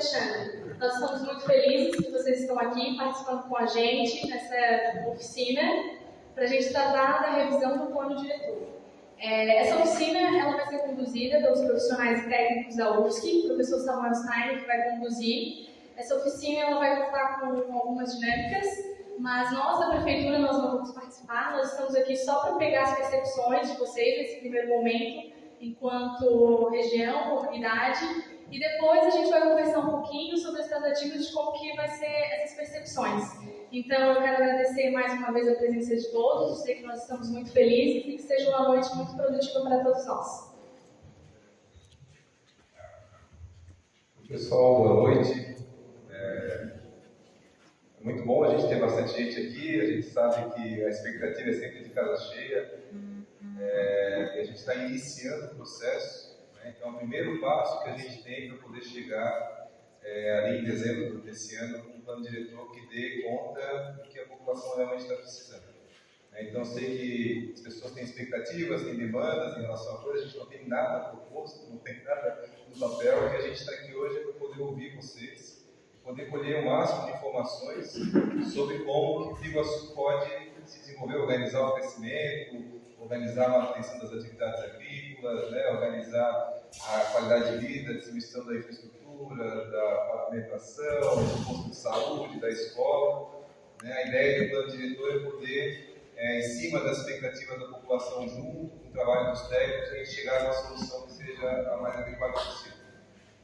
Alexandre. Nós estamos muito felizes que vocês estão aqui participando com a gente nessa oficina para a gente tratar da revisão do plano diretor. Essa oficina ela vai ser conduzida pelos profissionais técnicos da UFSC, o professor Samuel Steiner que vai conduzir. Essa oficina ela vai contar com algumas dinâmicas, mas nós da Prefeitura nós não vamos participar, nós estamos aqui só para pegar as percepções de vocês nesse primeiro momento, enquanto região, comunidade, e depois a gente vai conversar um pouquinho sobre as tratativas de como que vai ser essas percepções. Então eu quero agradecer mais uma vez a presença de todos, dizer que nós estamos muito felizes e que seja uma noite muito produtiva para todos nós. Pessoal, boa noite. É muito bom a gente ter bastante gente aqui, a gente sabe que a expectativa é sempre de casa cheia, e a gente está iniciando o processo, né? Então o primeiro passo que a gente tem para poder chegar ali em dezembro desse ano com um plano diretor que dê conta do que a população realmente está precisando. Então sei que as pessoas têm expectativas, têm demandas em relação a coisas, a gente não tem nada proposto, não tem nada no papel, que a gente está aqui hoje é para poder ouvir vocês, poder colher o máximo de informações sobre como que o Iguaçu pode se desenvolver, organizar o crescimento, organizar a manutenção das atividades agrícolas, né, organizar a qualidade de vida, a distribuição da infraestrutura, da pavimentação, do posto de saúde, da escola. Né. A ideia do plano diretor é poder, em cima das expectativas da população, junto com o trabalho dos técnicos, a gente chegar a uma solução que seja a mais adequada possível.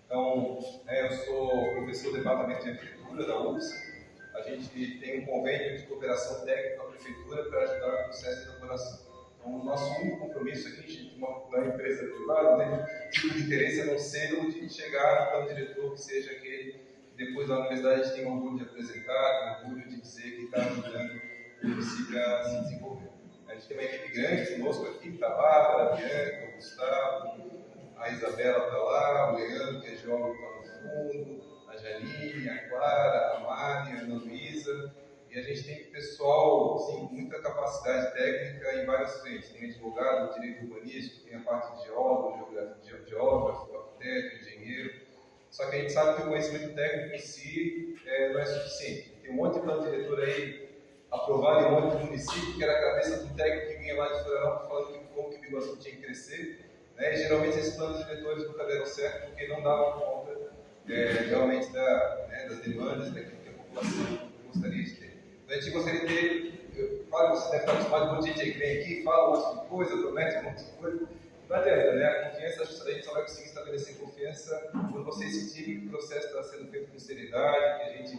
Então, eu sou professor do Departamento de Arquitetura da UFSC. A gente tem um convênio de cooperação técnica com a Prefeitura para ajudar no processo de elaboração. Então, o nosso único compromisso aqui, gente, uma empresa privada, né, tipo de interesse é não ser o de chegar no plano diretor que seja aquele que depois da universidade a gente tem orgulho de apresentar, orgulho de dizer que está ajudando o município a se desenvolver. A gente tem uma equipe grande conosco aqui, está a Bárbara, a Bianca, o Gustavo, a Isabela está lá, o Leandro, que é geólogo, está no fundo, a Janine, a Clara, a Mari, a Ana Luísa, e a gente tem pessoal, assim, muita capacidade técnica em várias frentes. Tem advogado, direito urbanístico, tem a parte de geólogo, geógrafo, arquiteto, engenheiro. Só que a gente sabe que o conhecimento técnico em si não é suficiente. Tem um monte de plano diretor aí aprovado em um monte de município, que era a cabeça do técnico que vinha lá de Florianópolis falando como que o Iguaçu tinha que crescer. Né? E geralmente esses planos diretores nunca deram certo porque não davam conta realmente das demandas daquilo que a população gostaria de ter. Então a gente gostaria de ter, claro, você deve estar acostumado com um monte de gente que vem aqui, fala um monte de coisa, promete um monte de coisa. Não adianta, né? A confiança, a gente só vai conseguir estabelecer confiança quando vocês sentirem que o processo está sendo feito com seriedade, que a gente,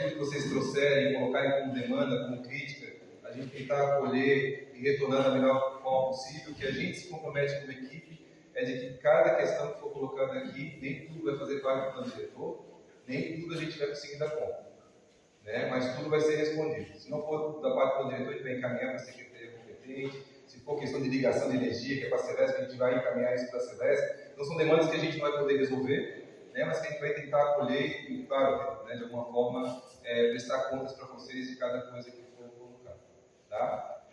tudo que vocês trouxerem, colocarem como demanda, como crítica, a gente tentar acolher e retornar da melhor forma possível, que a gente se compromete como equipe, é de que cada questão que for colocada aqui, nem tudo vai fazer parte do plano diretor, nem tudo a gente vai conseguir dar conta. Né? Mas tudo vai ser respondido. Se não for da parte do plano diretor, a gente vai encaminhar para a Secretaria competente. Se for questão de ligação de energia, que é para a Celeste, a gente vai encaminhar isso para a Celeste. Então são demandas que a gente não vai poder resolver, né? Mas que a gente vai tentar acolher e, claro, né, de alguma forma, prestar contas para vocês de cada coisa que for colocada. Tá?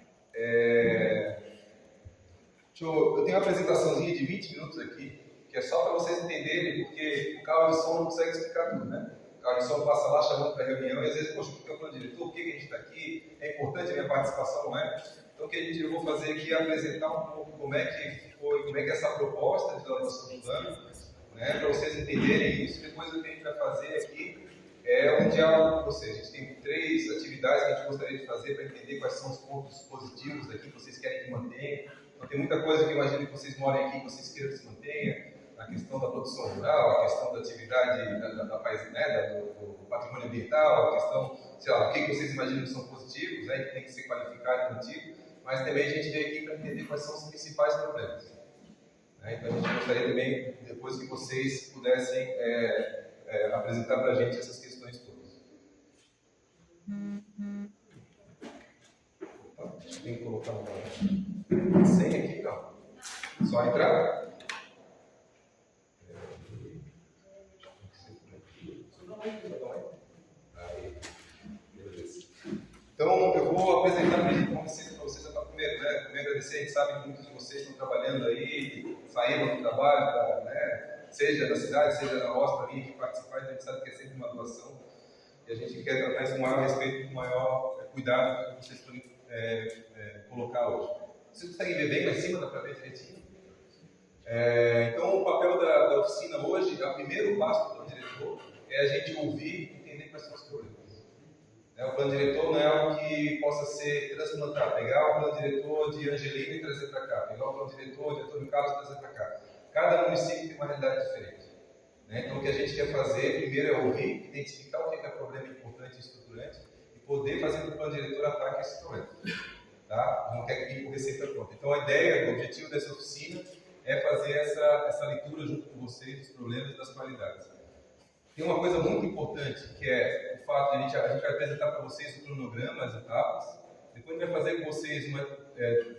Eu tenho uma apresentaçãozinha de 20 minutos aqui, que é só para vocês entenderem, porque o carro de som não consegue explicar tudo, né? O carro de som passa lá chamando para reunião, e às vezes, poxa, porque eu falo diretor, por que a gente está aqui? É importante a minha participação, não é? Então, o que eu vou fazer aqui é apresentar um pouco como é que foi, como é que é essa proposta de elaboração do plano, né? Para vocês entenderem isso. Depois, o que a gente vai fazer aqui é um diálogo com vocês. A gente tem 3 atividades que a gente gostaria de fazer para entender quais são os pontos positivos daqui que vocês querem que mantenha. Então, tem muita coisa que eu imagino que vocês morem aqui, que vocês queiram que se mantenha, a questão da produção rural, a questão da atividade do patrimônio ambiental, a questão, sei lá, o que vocês imaginam que são positivos, né, que tem que ser qualificado e mantido, mas também a gente veio aqui para entender quais são os principais problemas. Né? Então, a gente gostaria também, depois que vocês pudessem apresentar para a gente essas questões todas. Opa, acho que tem que colocar uma senha aqui, não. Só entrar. Aí, beleza. Então, eu vou apresentar para vocês primeiro, né? Primeiro agradecer, a gente sabe que muitos de vocês estão trabalhando aí, saíram do trabalho, seja da cidade cidade, seja na nossa, para vir aqui participar, a gente sabe que é sempre uma doação. E a gente quer tratar isso com o maior respeito, com o maior cuidado que vocês podem colocar hoje. Vocês conseguem ver bem lá em cima, dá para ver direitinho? Então, o papel da oficina hoje, o primeiro passo do plano diretor é a gente ouvir e entender quais são os problemas. O plano diretor não é algo que possa ser transplantado, pegar o plano diretor de Angelina e trazer para cá, pegar o plano diretor de Antônio Carlos e trazer para cá. Cada município tem uma realidade diferente. Então, o que a gente quer fazer, primeiro, é ouvir, identificar o que é problema importante e estruturante e poder fazer com que o plano diretor ataque esse problema. Tá? Não quer que por receita pronta. Então, a ideia, o objetivo dessa oficina é fazer essa leitura junto com vocês dos problemas e das qualidades. Tem uma coisa muito importante, que é o fato de a gente vai apresentar para vocês o cronograma, as etapas. Depois a gente vai fazer com vocês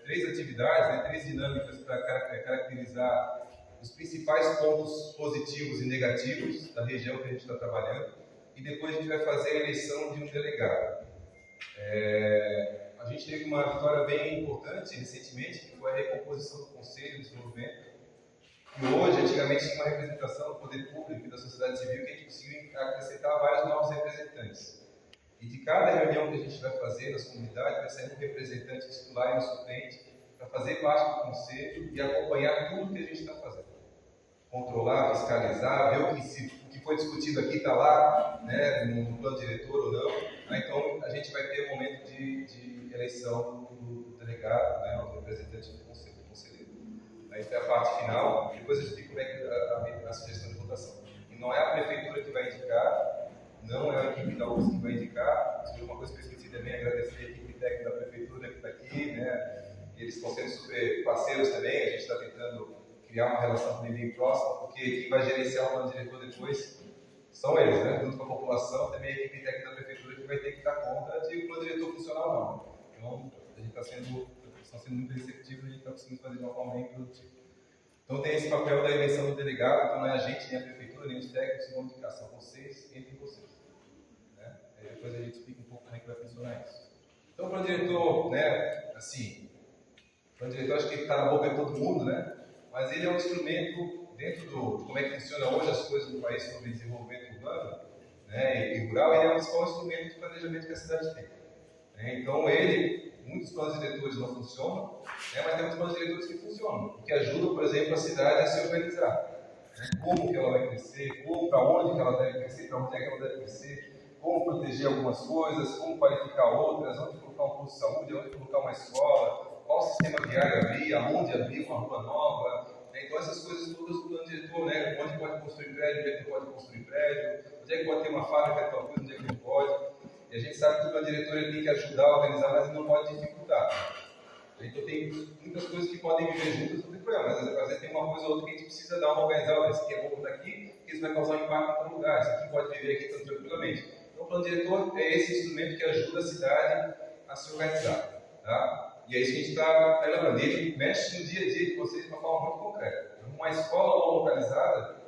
3 atividades, 3 dinâmicas para caracterizar os principais pontos positivos e negativos da região que a gente está trabalhando. E depois a gente vai fazer a eleição de um delegado. A gente teve uma vitória bem importante recentemente, que foi a recomposição do Conselho de Desenvolvimento. E hoje, antigamente, tinha uma representação do poder público e da sociedade civil que a gente conseguiu acrescentar vários novos representantes. E de cada reunião que a gente vai fazer nas comunidades, vai sair um representante titular e um suplente para fazer parte do conselho e acompanhar tudo que a gente está fazendo. Controlar, fiscalizar, ver o que foi discutido aqui está lá, né, no plano diretor ou não. Então, a gente vai ter um momento de eleição do delegado, né, do representante do conselho. Essa é a parte final, depois eu explico como é que a sugestão de votação. E não é a prefeitura que vai indicar, não é a equipe da UFSC que vai indicar. Isso é uma coisa que eu esqueci também, agradecer a equipe técnica da prefeitura que está aqui, né? Eles estão sendo super parceiros também, a gente está tentando criar uma relação bem próxima, porque quem vai gerenciar o plano diretor depois são eles, né? Junto com a população, também a equipe técnica da prefeitura que vai ter que dar conta de o plano diretor funcionar ou não. Então, a gente está sendo muito receptivo e a gente está conseguindo fazer de uma forma bem produtiva. Então tem esse papel da eleição do delegado, então não é a gente, nem a prefeitura, nem os técnicos que vão indicar, são vocês, entre vocês. Né? Aí depois a gente explica um pouco como é que vai funcionar isso. Então o plano diretor, né, assim, o plano diretor acho que está na boca de todo mundo, né? Mas ele é um instrumento dentro de como é que funciona hoje as coisas no país sobre desenvolvimento urbano, né, e rural, ele é um principal instrumento de planejamento que a cidade tem. Então muitos planos diretores não funcionam, mas temos planos diretores que funcionam, que ajudam, por exemplo, a cidade a se organizar. Como que ela vai crescer, para onde que ela deve crescer, para onde é que ela deve crescer, como proteger algumas coisas, como qualificar outras, onde colocar um posto de saúde, onde colocar uma escola, qual sistema viário abrir, aonde abrir uma rua nova. Então essas coisas todas do plano diretor, né? Onde pode construir prédio, onde é que não pode construir prédio, onde é que pode ter uma fábrica, tal coisa, onde é que não pode. E a gente sabe que o plano diretor ele tem que ajudar a organizar, mas ele não pode dificultar. Então tem muitas coisas que podem viver juntas, não tem problema, mas às vezes tem uma coisa ou outra que a gente precisa dar uma organizada. Esse aqui é bom daqui, porque isso vai causar um impacto em outro lugar, esse aqui pode viver aqui tranquilamente. Então o plano diretor é esse instrumento que ajuda a cidade a se organizar. Tá? E é isso que a gente está lembrando. E ele mexe no dia a dia de vocês de uma forma muito concreta. Uma escola mal localizada,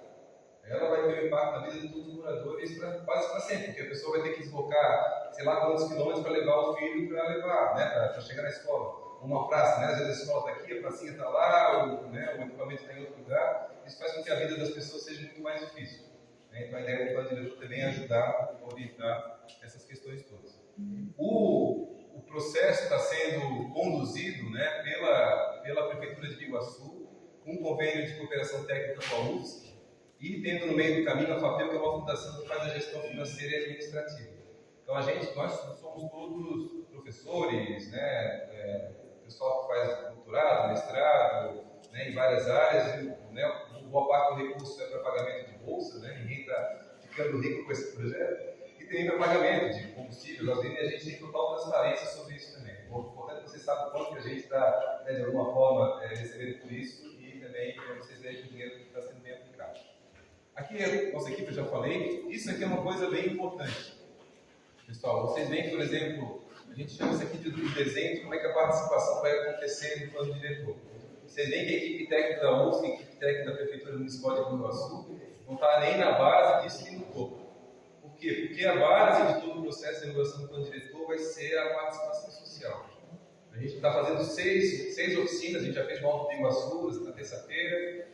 ela vai ter um impacto na vida de todos os moradores quase para sempre, porque a pessoa vai ter que deslocar, sei lá quantos quilômetros para levar o filho para levar, né, para chegar na escola. Uma praça, né, às vezes a escola está aqui, a pracinha está lá, o equipamento está em outro lugar. Isso faz com que a vida das pessoas seja muito mais difícil. Então a ideia do plano diretor também é ajudar a orientar essas questões todas. O processo está sendo conduzido, né, pela Prefeitura de Biguaçu, com um convênio de cooperação técnica com a UFSC, e tendo no meio do caminho a FAPEL, que é uma fundação que faz a gestão financeira e administrativa. Então nós somos todos professores, né, pessoal que faz doutorado, mestrado, né, em várias áreas, né, boa parte do recurso é para pagamento de bolsa, né, ninguém está ficando rico com esse projeto, e tem para pagamento de combustível, gasolina, e a gente tem total transparência sobre isso também. Portanto, você sabe quanto que a gente está, né, de alguma forma, recebendo por isso, e também para vocês verem que o dinheiro está sendo bem aplicado. Aqui, a nossa equipe, eu já falei, isso aqui é uma coisa bem importante. Pessoal, vocês veem, por exemplo, a gente chama isso aqui de desenho de como é que a participação vai acontecer no plano diretor. Vocês veem que a equipe técnica da UFSC e a equipe técnica da Prefeitura Municipal de Biguaçu não está nem na base disso nem no topo. Por quê? Porque a base de todo o processo de elaboração do plano diretor vai ser a participação social. A gente está fazendo seis oficinas, a gente já fez uma outra em Biguaçu na terça-feira.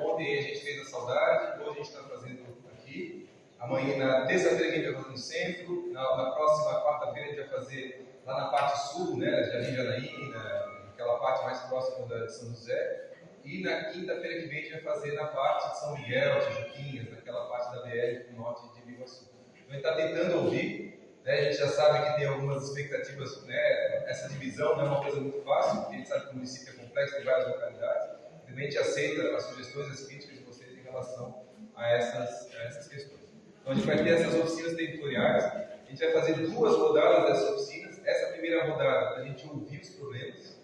Ontem a gente fez a saudade, hoje a gente está fazendo aqui. Amanhã, na terça-feira, a gente vai fazer no centro. Na próxima quarta-feira, a gente vai fazer lá na parte sul, né, de Janaína, naquela parte mais próxima de São José. E na quinta-feira que vem, a gente vai fazer na parte de São Miguel, Tijuquinhas, naquela parte da BR do norte de Biguaçu. Então, a gente está tentando ouvir, né, a gente já sabe que tem algumas expectativas, né, essa divisão não é uma coisa muito fácil, porque a gente sabe que o município é complexo, tem várias localidades. Também a gente aceita as sugestões e as críticas de vocês em relação a essas questões. Então, a gente vai ter essas oficinas territoriais, a gente vai fazer 2 rodadas dessas oficinas. Essa primeira rodada, a gente ouvir os problemas.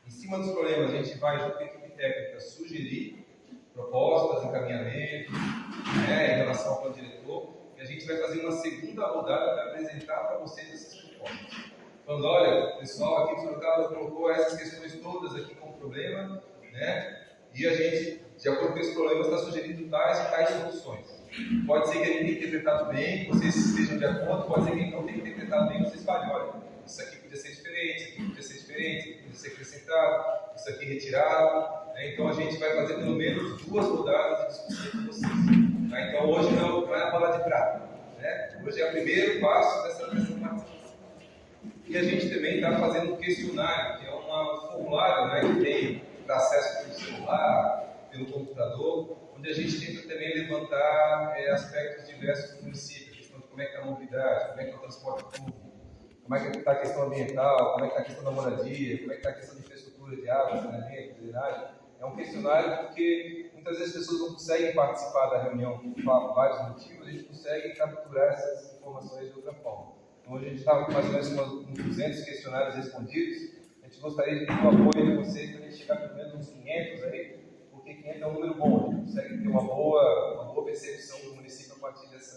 Em cima dos problemas, a gente vai, junto com a equipe técnica, sugerir propostas, encaminhamentos, né, em relação ao plano diretor. E a gente vai fazer uma segunda rodada para apresentar para vocês essas propostas. Falando, olha, o pessoal aqui do Sorocaba colocou essas questões todas aqui como problema, né? E a gente, de acordo com esses problemas, está sugerindo tais e tais soluções. Pode ser que a gente tenha interpretado bem, vocês estejam de acordo, pode ser que a gente não tenha interpretado bem, vocês falem, olha, isso aqui podia ser diferente, isso aqui podia ser diferente, isso aqui podia ser acrescentado, isso aqui retirado. Né? Então a gente vai fazer pelo menos 2 rodadas de discussão com vocês. Tá? Então hoje não é a bola de prata. Né? Hoje é o primeiro passo dessa participação. E a gente também está fazendo um questionário, que é um formulário, né, que tem para acesso pelo celular, pelo computador, onde a gente tenta também levantar aspectos diversos do município, a questão de como é que está a mobilidade, como é que está o transporte público, como é que está a questão ambiental, como é que está a questão da moradia, como é que está a questão de infraestrutura de água, saneamento, drenagem. É um questionário porque muitas vezes as pessoas não conseguem participar da reunião por vários motivos, a gente consegue capturar essas informações de outra forma. Então, hoje a gente está mais ou menos com 200 questionários respondidos. A gente gostaria de ter o apoio de vocês para a gente chegar pelo menos uns 500 aí, porque 500 é um número bom. A gente consegue ter uma boa percepção do município a partir desse.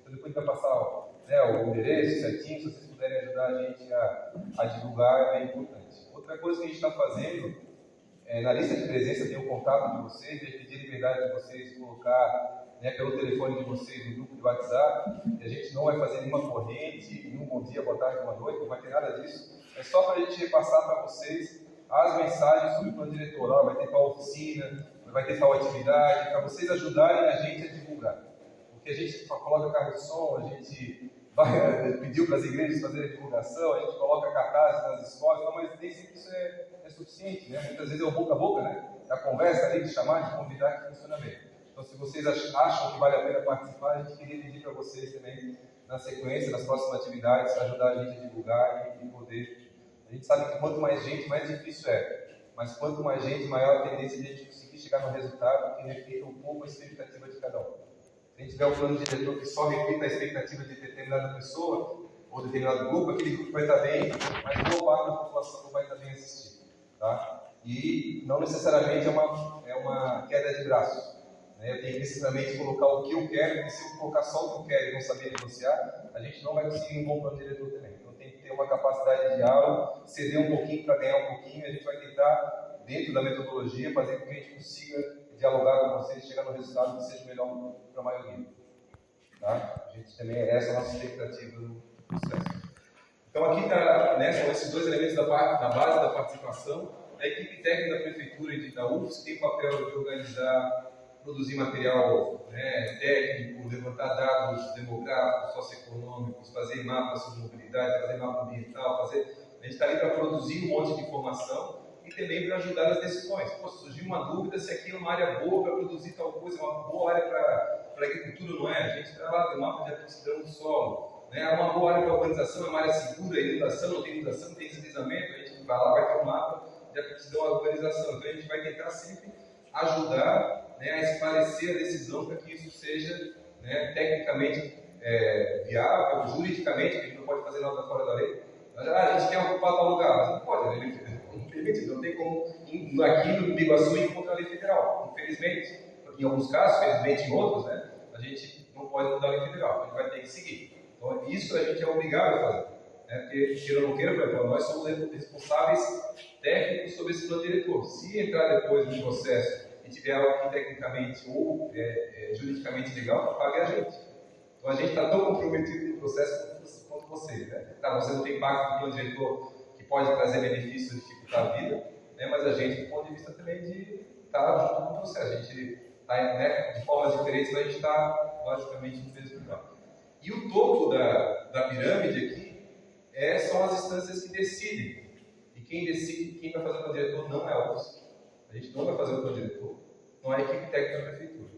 Então, depois a gente vai passar o endereço certinho, se vocês puderem ajudar a gente a divulgar, é bem importante. Outra coisa que a gente está fazendo, na lista de presença tem o contato de vocês, a gente pedir liberdade de vocês colocar pelo telefone de vocês no grupo de WhatsApp, e a gente não vai fazer nenhuma corrente, nenhum bom dia, boa tarde, boa noite, não vai ter nada disso. É só para a gente repassar para vocês as mensagens sobre o plano diretor. Ó, vai ter tal oficina, vai ter tal atividade, para vocês ajudarem a gente a divulgar. Porque a gente coloca carro de som, a gente pediu para as igrejas fazerem a divulgação, a gente coloca cartazes nas escolas, mas nem sempre isso é suficiente, né? Muitas vezes é o boca a boca, né? A conversa ali, de chamar, de convidar, que funciona bem. Então, se vocês acham que vale a pena participar, a gente queria pedir para vocês também, na sequência, nas próximas atividades, ajudar a gente a divulgar e poder. A gente sabe que quanto mais gente, mais difícil é. Mas quanto mais gente, maior a tendência de a gente conseguir chegar no resultado que reflita um pouco a expectativa de cada um. Se a gente tiver um plano diretor que só reflita a expectativa de determinada pessoa ou determinado grupo, aquele grupo vai estar bem, mas boa parte da população não vai estar bem assistida. Tá? E não necessariamente é uma queda de braços. Eu tenho que necessariamente colocar o que eu quero, porque se eu colocar só o que eu quero e não saber negociar, a gente não vai conseguir um bom plano diretor também. Então tem que ter uma capacidade de diálogo, ceder um pouquinho para ganhar um pouquinho, e a gente vai tentar, dentro da metodologia, fazer com que a gente consiga dialogar com vocês e chegar no resultado que seja melhor para a maioria. Tá? A gente também, essa é a nossa expectativa do processo. Então aqui são esses 2 elementos da base da participação. A equipe técnica da Prefeitura e da UFS tem o papel de organizar, produzir material técnico, levantar dados demográficos, socioeconômicos, fazer mapas sobre mobilidade, fazer mapa ambiental, a gente está ali para produzir um monte de informação e também para ajudar nas decisões. Surgiu uma dúvida se aqui é uma área boa para produzir tal coisa, uma boa área para agricultura, não é? A gente está lá, tem um mapa de aptidão do solo, é uma boa área para urbanização, é uma área segura, inundação, não tem inundação, não tem deslizamento, a gente vai lá, vai ter um mapa de aptidão à urbanização. Então a gente vai tentar sempre ajudar a esclarecer a decisão para que isso seja tecnicamente viável, juridicamente, que a gente não pode fazer nada fora da lei. A gente quer ocupar tal lugar, mas não pode, a lei não permite, não tem como aqui no Biguaçu ir contra a lei federal. Infelizmente, em alguns casos, felizmente em outros, a gente não pode mudar a lei federal, a gente vai ter que seguir. Então isso a gente é obrigado a fazer. Porque, queira ou não queira, por exemplo, nós somos responsáveis técnicos sobre esse plano diretor. Se entrar depois no processo e tiver algo que tecnicamente ou juridicamente legal, pague a gente. Então a gente está tão comprometido no processo quanto vocês. Tá, você não tem pacto do plano diretor que pode trazer benefícios e dificultar a vida, mas a gente, do ponto de vista também de está junto com o processo. A gente está, né, de formas diferentes, mas a gente está basicamente no mesmo lugar. E o topo da pirâmide aqui são as instâncias que decidem. E quem decide, quem vai fazer o plano diretor não é a UFSC. A gente não vai fazer o plano diretor, não é a equipe técnica da prefeitura.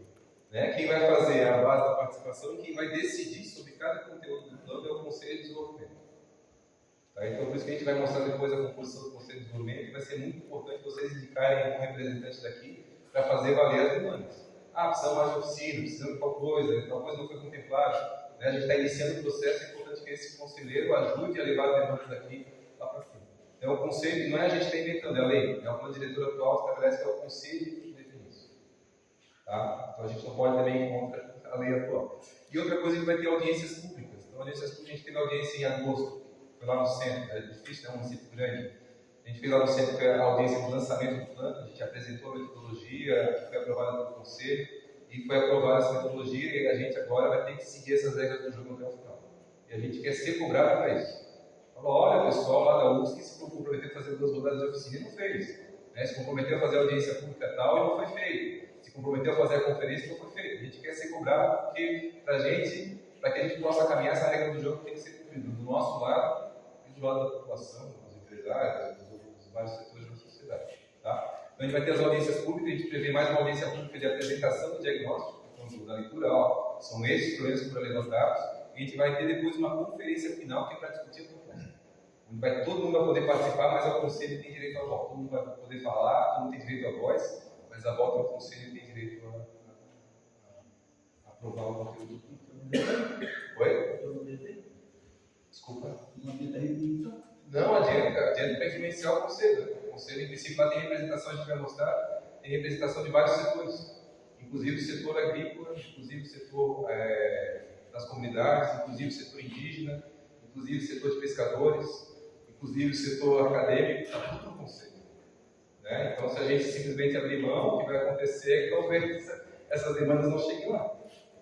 Né? Quem vai fazer a base da participação e quem vai decidir sobre cada conteúdo do plano é o Conselho de Desenvolvimento. Tá? Então, por isso que a gente vai mostrar depois a composição do Conselho de Desenvolvimento, e vai ser muito importante vocês indicarem um representante daqui para fazer valer as demandas. Precisamos mais de oficina, precisamos de tal coisa não foi contemplada. Né? A gente está iniciando o processo, é importante que esse conselheiro ajude a levar as demandas daqui lá para cima. Então, o conselho não é a gente está inventando, é a lei. É o plano diretor atual que estabelece que é o conselho que define isso. Tá? Então, a gente não pode também ir contra a lei atual. E outra coisa, ele vai ter audiências públicas. Então, audiências públicas, a gente teve audiência em agosto, foi lá no centro, é difícil, é um município grande. A gente fez lá no centro a audiência do lançamento do plano, a gente apresentou a metodologia, que foi aprovada pelo conselho, e foi aprovada essa metodologia, e a gente agora vai ter que seguir essas regras do jogo até o final. E a gente quer ser cobrado para isso. Falou, olha, o pessoal lá da UFSC se comprometeu a fazer 2 rodadas de oficina e não fez. Né? Se comprometeu a fazer audiência pública tal e não foi feito. Se comprometeu a fazer a conferência e não foi feito. A gente quer ser cobrado porque, para que a gente possa caminhar, essa regra do jogo tem que ser cumprida do nosso lado e do lado da população, dos empresários, dos vários setores da sociedade. Tá? Então, a gente vai ter as audiências públicas, a gente prevê mais uma audiência pública de apresentação do diagnóstico, então, da leitura, são esses os problemas que foram levantados, e a gente vai ter depois uma conferência final que é para discutir a proposta. Onde todo mundo vai poder participar, mas o conselho tem direito ao voto. Todo mundo vai poder falar, todo mundo tem direito à voz, mas a volta ao conselho tem direito a aprovar o conteúdo. Oi? Desculpa. Não, adianta para influenciar o conselho. O conselho, em princípio, lá tem representação, a gente vai mostrar, tem representação de vários setores, inclusive o setor agrícola, inclusive o setor das comunidades, inclusive o setor indígena, inclusive o setor de pescadores, inclusive o setor acadêmico, está tudo no conselho. Né? Então, se a gente simplesmente abrir mão, o que vai acontecer é que talvez essas demandas não cheguem lá.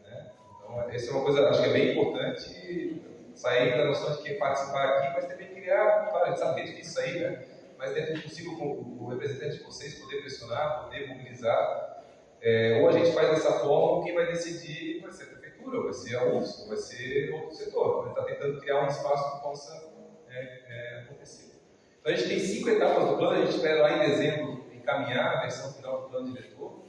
Né? Então, essa é uma coisa, acho que é bem importante, sair da noção de quem participar aqui, mas também criar, claro, a gente sabe que é difícil sair, né? Mas dentro do possível, o representante de vocês poder pressionar, poder mobilizar, ou a gente faz dessa forma, ou quem vai decidir vai ser a prefeitura, vai ser a UFSC, vai ser outro setor. A gente está tentando criar um espaço que possa acontecer. Então, a gente tem 5 etapas do plano, a gente espera lá em dezembro encaminhar a versão final do plano diretor.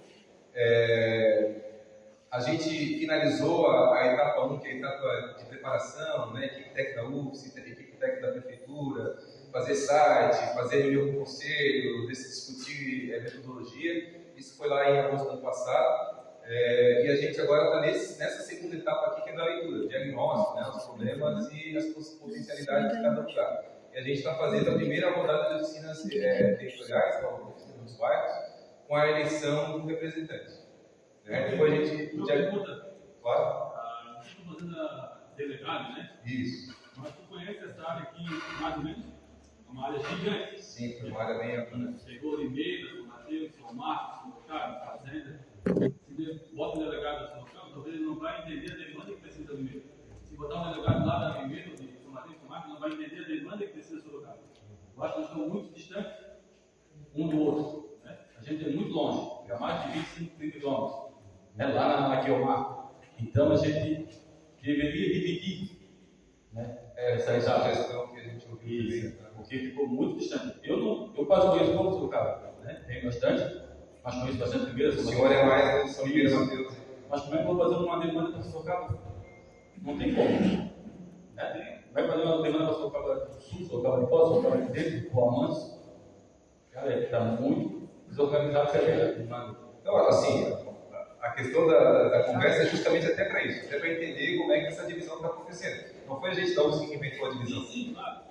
A gente finalizou a etapa 1, que é a etapa de preparação, né, equipe técnica da UFSC, equipe técnica da prefeitura, fazer site, fazer reunião com o conselho, discutir metodologia. Isso foi lá em agosto do ano passado. E a gente agora está nessa segunda etapa aqui, que é da leitura, diagnóstico, né, os problemas e as potencialidades de cada lugar. E a gente está fazendo a primeira rodada de oficinas territoriais, que é a oficina dos bairros, com a eleição do representante. Depois a gente... Uma pergunta. Claro. Estou fazendo a delegado, né? Isso. Mas tu conhece essa área aqui, mais ou menos? É uma área gigante. Sim, foi uma área bem ampla, né? Chegou Limeira, São Mateus, São Marcos, São Carlos, Fazenda. Se bota um delegado no Sorocaba, talvez ele não vai entender a demanda que precisa da Limeira. Se botar um delegado lá da Limeira, de São Mateus, São Marcos, não vai entender a demanda que precisa do Sorocaba. Eu acho que nós estamos muito distantes um do outro. Né? A gente é muito longe, é mais de 25, 30 quilômetros. Lá na Guiomar. Então a gente deveria dividir, né? Essa é a sugestão que a gente ouviu. Isso, porque ficou muito distante. Eu quase conheço pouco do Sorocaba, né? Tenho bastante, mas conheço bastante Primeira. O senhor é mais do São Primeira Mateus. Mas como é que eu vou fazer uma demanda para Sorocaba? Não tem como. Né? Vai fazer uma demanda para Sorocaba do Sul, Sorocaba de Foz, Sorocaba de Dentro, Boa Manso. Cara, está muito desorganizado essa demanda. Então, assim, a questão da conversa é justamente até para isso, até para entender como é que essa divisão está acontecendo. Não foi a gente da UFSC que inventou a divisão. Sim, claro.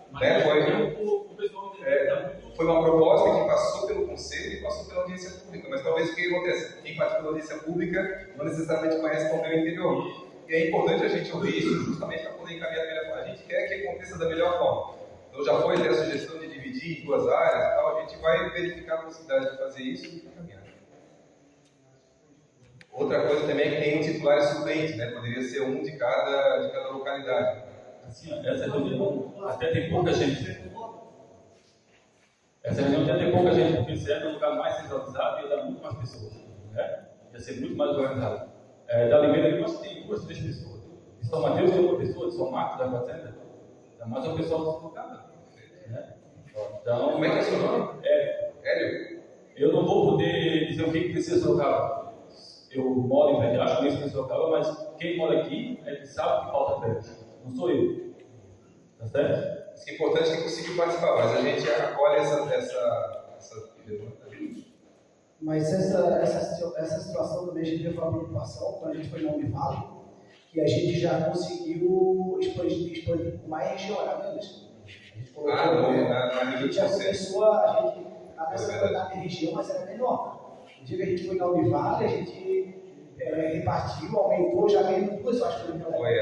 Foi uma proposta que passou pelo conselho e passou pela audiência pública, mas talvez o que acontece? Quem participa da audiência pública não necessariamente conhece como é o interior. E é importante a gente ouvir isso justamente para poder encaminhar da melhor forma. A gente quer que aconteça da melhor forma. Então já foi a sugestão de dividir em 2 áreas e tal, a gente vai verificar a possibilidade de fazer isso e encaminhar. Outra coisa também é que tem um titular suplente, né? Poderia ser um de cada localidade. Assim, essa reunião até tem pouca gente. Essa reunião ia ter pouca gente, porque se é um lugar mais centralizado, ia dar muito mais pessoas, né? Ia ser muito mais organizado. Da Limeira, eu acho que tem 2, 3 pessoas. De São Mateus tem uma pessoa, de São Marcos da Fazenda, dá mais uma pessoa deslocada, né? Então, Como é que é o seu nome? Hélio. Eu não vou poder dizer o que precisa Sorocaba. Eu moro em Prédio, acho que isso é Sorocaba, mas quem mora aqui é que sabe que falta prédio. Não sou eu. Tá certo? Isso que é importante que conseguiu participar, mas a gente acolhe essa demanda. Mas essa situação também a gente teve uma preocupação quando a gente foi no Univale, que a gente já conseguiu expandir com mais região, tá vendo? A gente colocou, a gente já começou a pensar na minha região, mas era menor. No dia que a gente foi na Univale, a gente repartiu, aumentou, já veio 2, eu acho que foi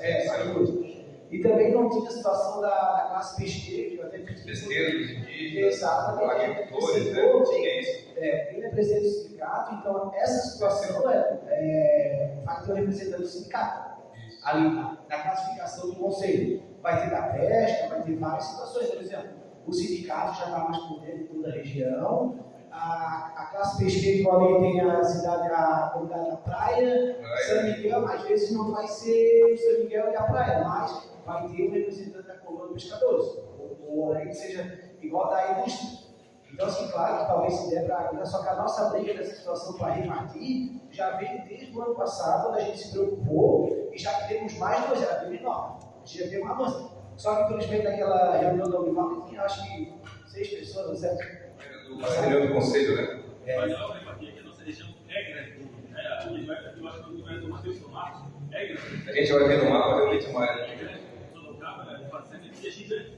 essa. duas. E também não tinha a situação da classe pesqueira, que eu até pedi. Pesqueiros, indígenas, agricultores, né? Tinha isso. Ele é presidente do sindicato, então essa situação vai ter um representante do sindicato. Ali, na classificação do conselho, vai ter da pesca, vai ter várias situações. Por exemplo, o sindicato já está mais por dentro de toda a região, a classe pesqueira, igual ali tem a comunidade da praia, São Miguel, às vezes não vai ser o São Miguel e a praia, mas vai ter um representante da colônia de pescadores, ou alguém que seja igual da indústria. Então, assim, claro que talvez se der para agora, só que a nossa briga dessa situação para repartir já veio desde o ano passado, quando a gente se preocupou e já temos mais 2, era bem menor. A gente já teve uma avanço. Só que, infelizmente, naquela reunião da Unival, tinha acho que 6 pessoas, não sei. Reunião do conselho, né? Mas eu lembro aqui que a nossa região é grande. Eu acho que o governo do Matheus Tomás é grande. A gente vai ver no mapa realmente uma área. É grande. Sorocaba, fazendo aqui, é gigante.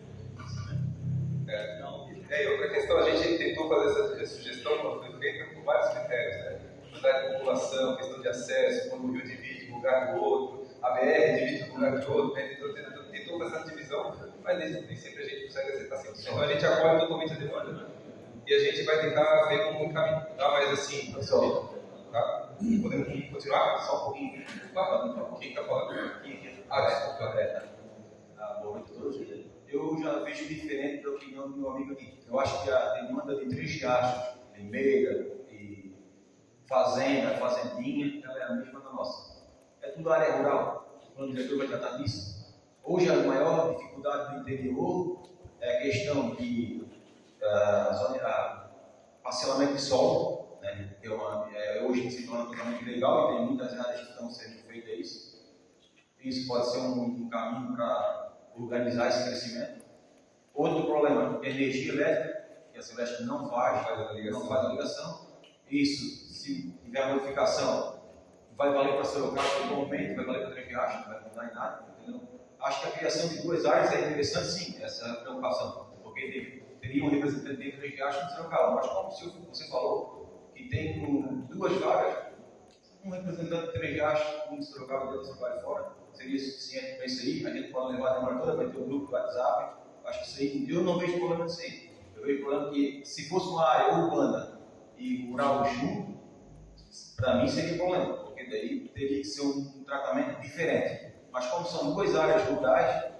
E outra questão, a gente tentou fazer essa sugestão, quando foi feita por vários critérios, né? Quantidade de população, questão de acesso, quando o rio divide de um lugar do outro, a BR divide de um lugar do outro, né? Tentou fazer essa divisão, mas nem sempre a gente consegue acertar 100%. Então a gente acolhe totalmente a demanda, né? E a gente vai tentar ver como encaminhar, tá? Mas assim, pessoal, tá? Podemos continuar? Só um pouquinho. Quem está falando? Desculpa. Boa noite a todos. Eu já vejo diferente da opinião do meu amigo aqui. Eu acho que a demanda de Três Riachos, Limeira e Fazenda, Fazendinha, ela é a mesma da nossa. É tudo área rural. O plano diretor vai tratar disso. Hoje a maior dificuldade do interior é a questão de parcelamento de solo, né? Hoje se torna totalmente legal e tem muitas áreas que estão sendo feitas isso. Isso pode ser um caminho para organizar esse crescimento. Outro problema, energia elétrica, que a Celeste não faz a ligação. Isso, se tiver modificação, vai valer para Sorocaba igualmente, vai valer para Três Riachos, não vai mudar em nada, entendeu? Acho que a criação de 2 áreas é interessante sim, essa preocupação, porque teria um representante de Três Riachos e Sorocaba, mas como você falou, que tem 2 vagas, um representante de Três Riachos, um de Sorocaba e outro de fora, seria suficiente para isso aí. A gente pode levar a demora toda, vai ter um grupo do WhatsApp. Acho que isso aí, eu não vejo problema disso aí. Eu vejo problema que, se fosse uma área urbana e rural junto, para mim seria problema, porque daí teria que ser um tratamento diferente. Mas como são 2 áreas rurais,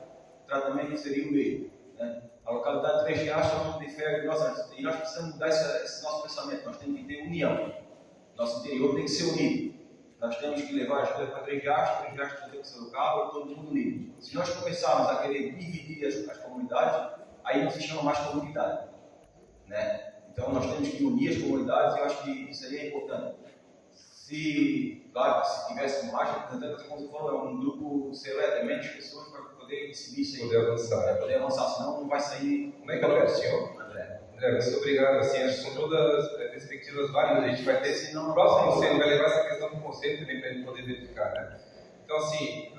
o tratamento seria o mesmo, né? A localidade de Três Riachos não difere de nós, e nós precisamos mudar esse nosso pensamento. Nós temos que ter união. Nosso interior tem que ser unido. Nós temos que levar as coisas para Três Riachos tem que ser local e todo mundo unido. Se nós começarmos a querer dividir as comunidades, aí não se chama mais comunidade, né? Então nós temos que unir as comunidades e eu acho que isso aí é importante. Claro, se tivesse mais representantes, como você falou, é um grupo seleto, menos pessoas para poder decidir isso aí. Poder avançar, senão não vai sair. Como é que é o senhor? André, muito obrigado. Assim, acho que são todas perspectivas válidas. A gente vai ter, se não, no próximo conselho, vai levar essa questão do conselho também para a gente poder verificar, né? Então, assim,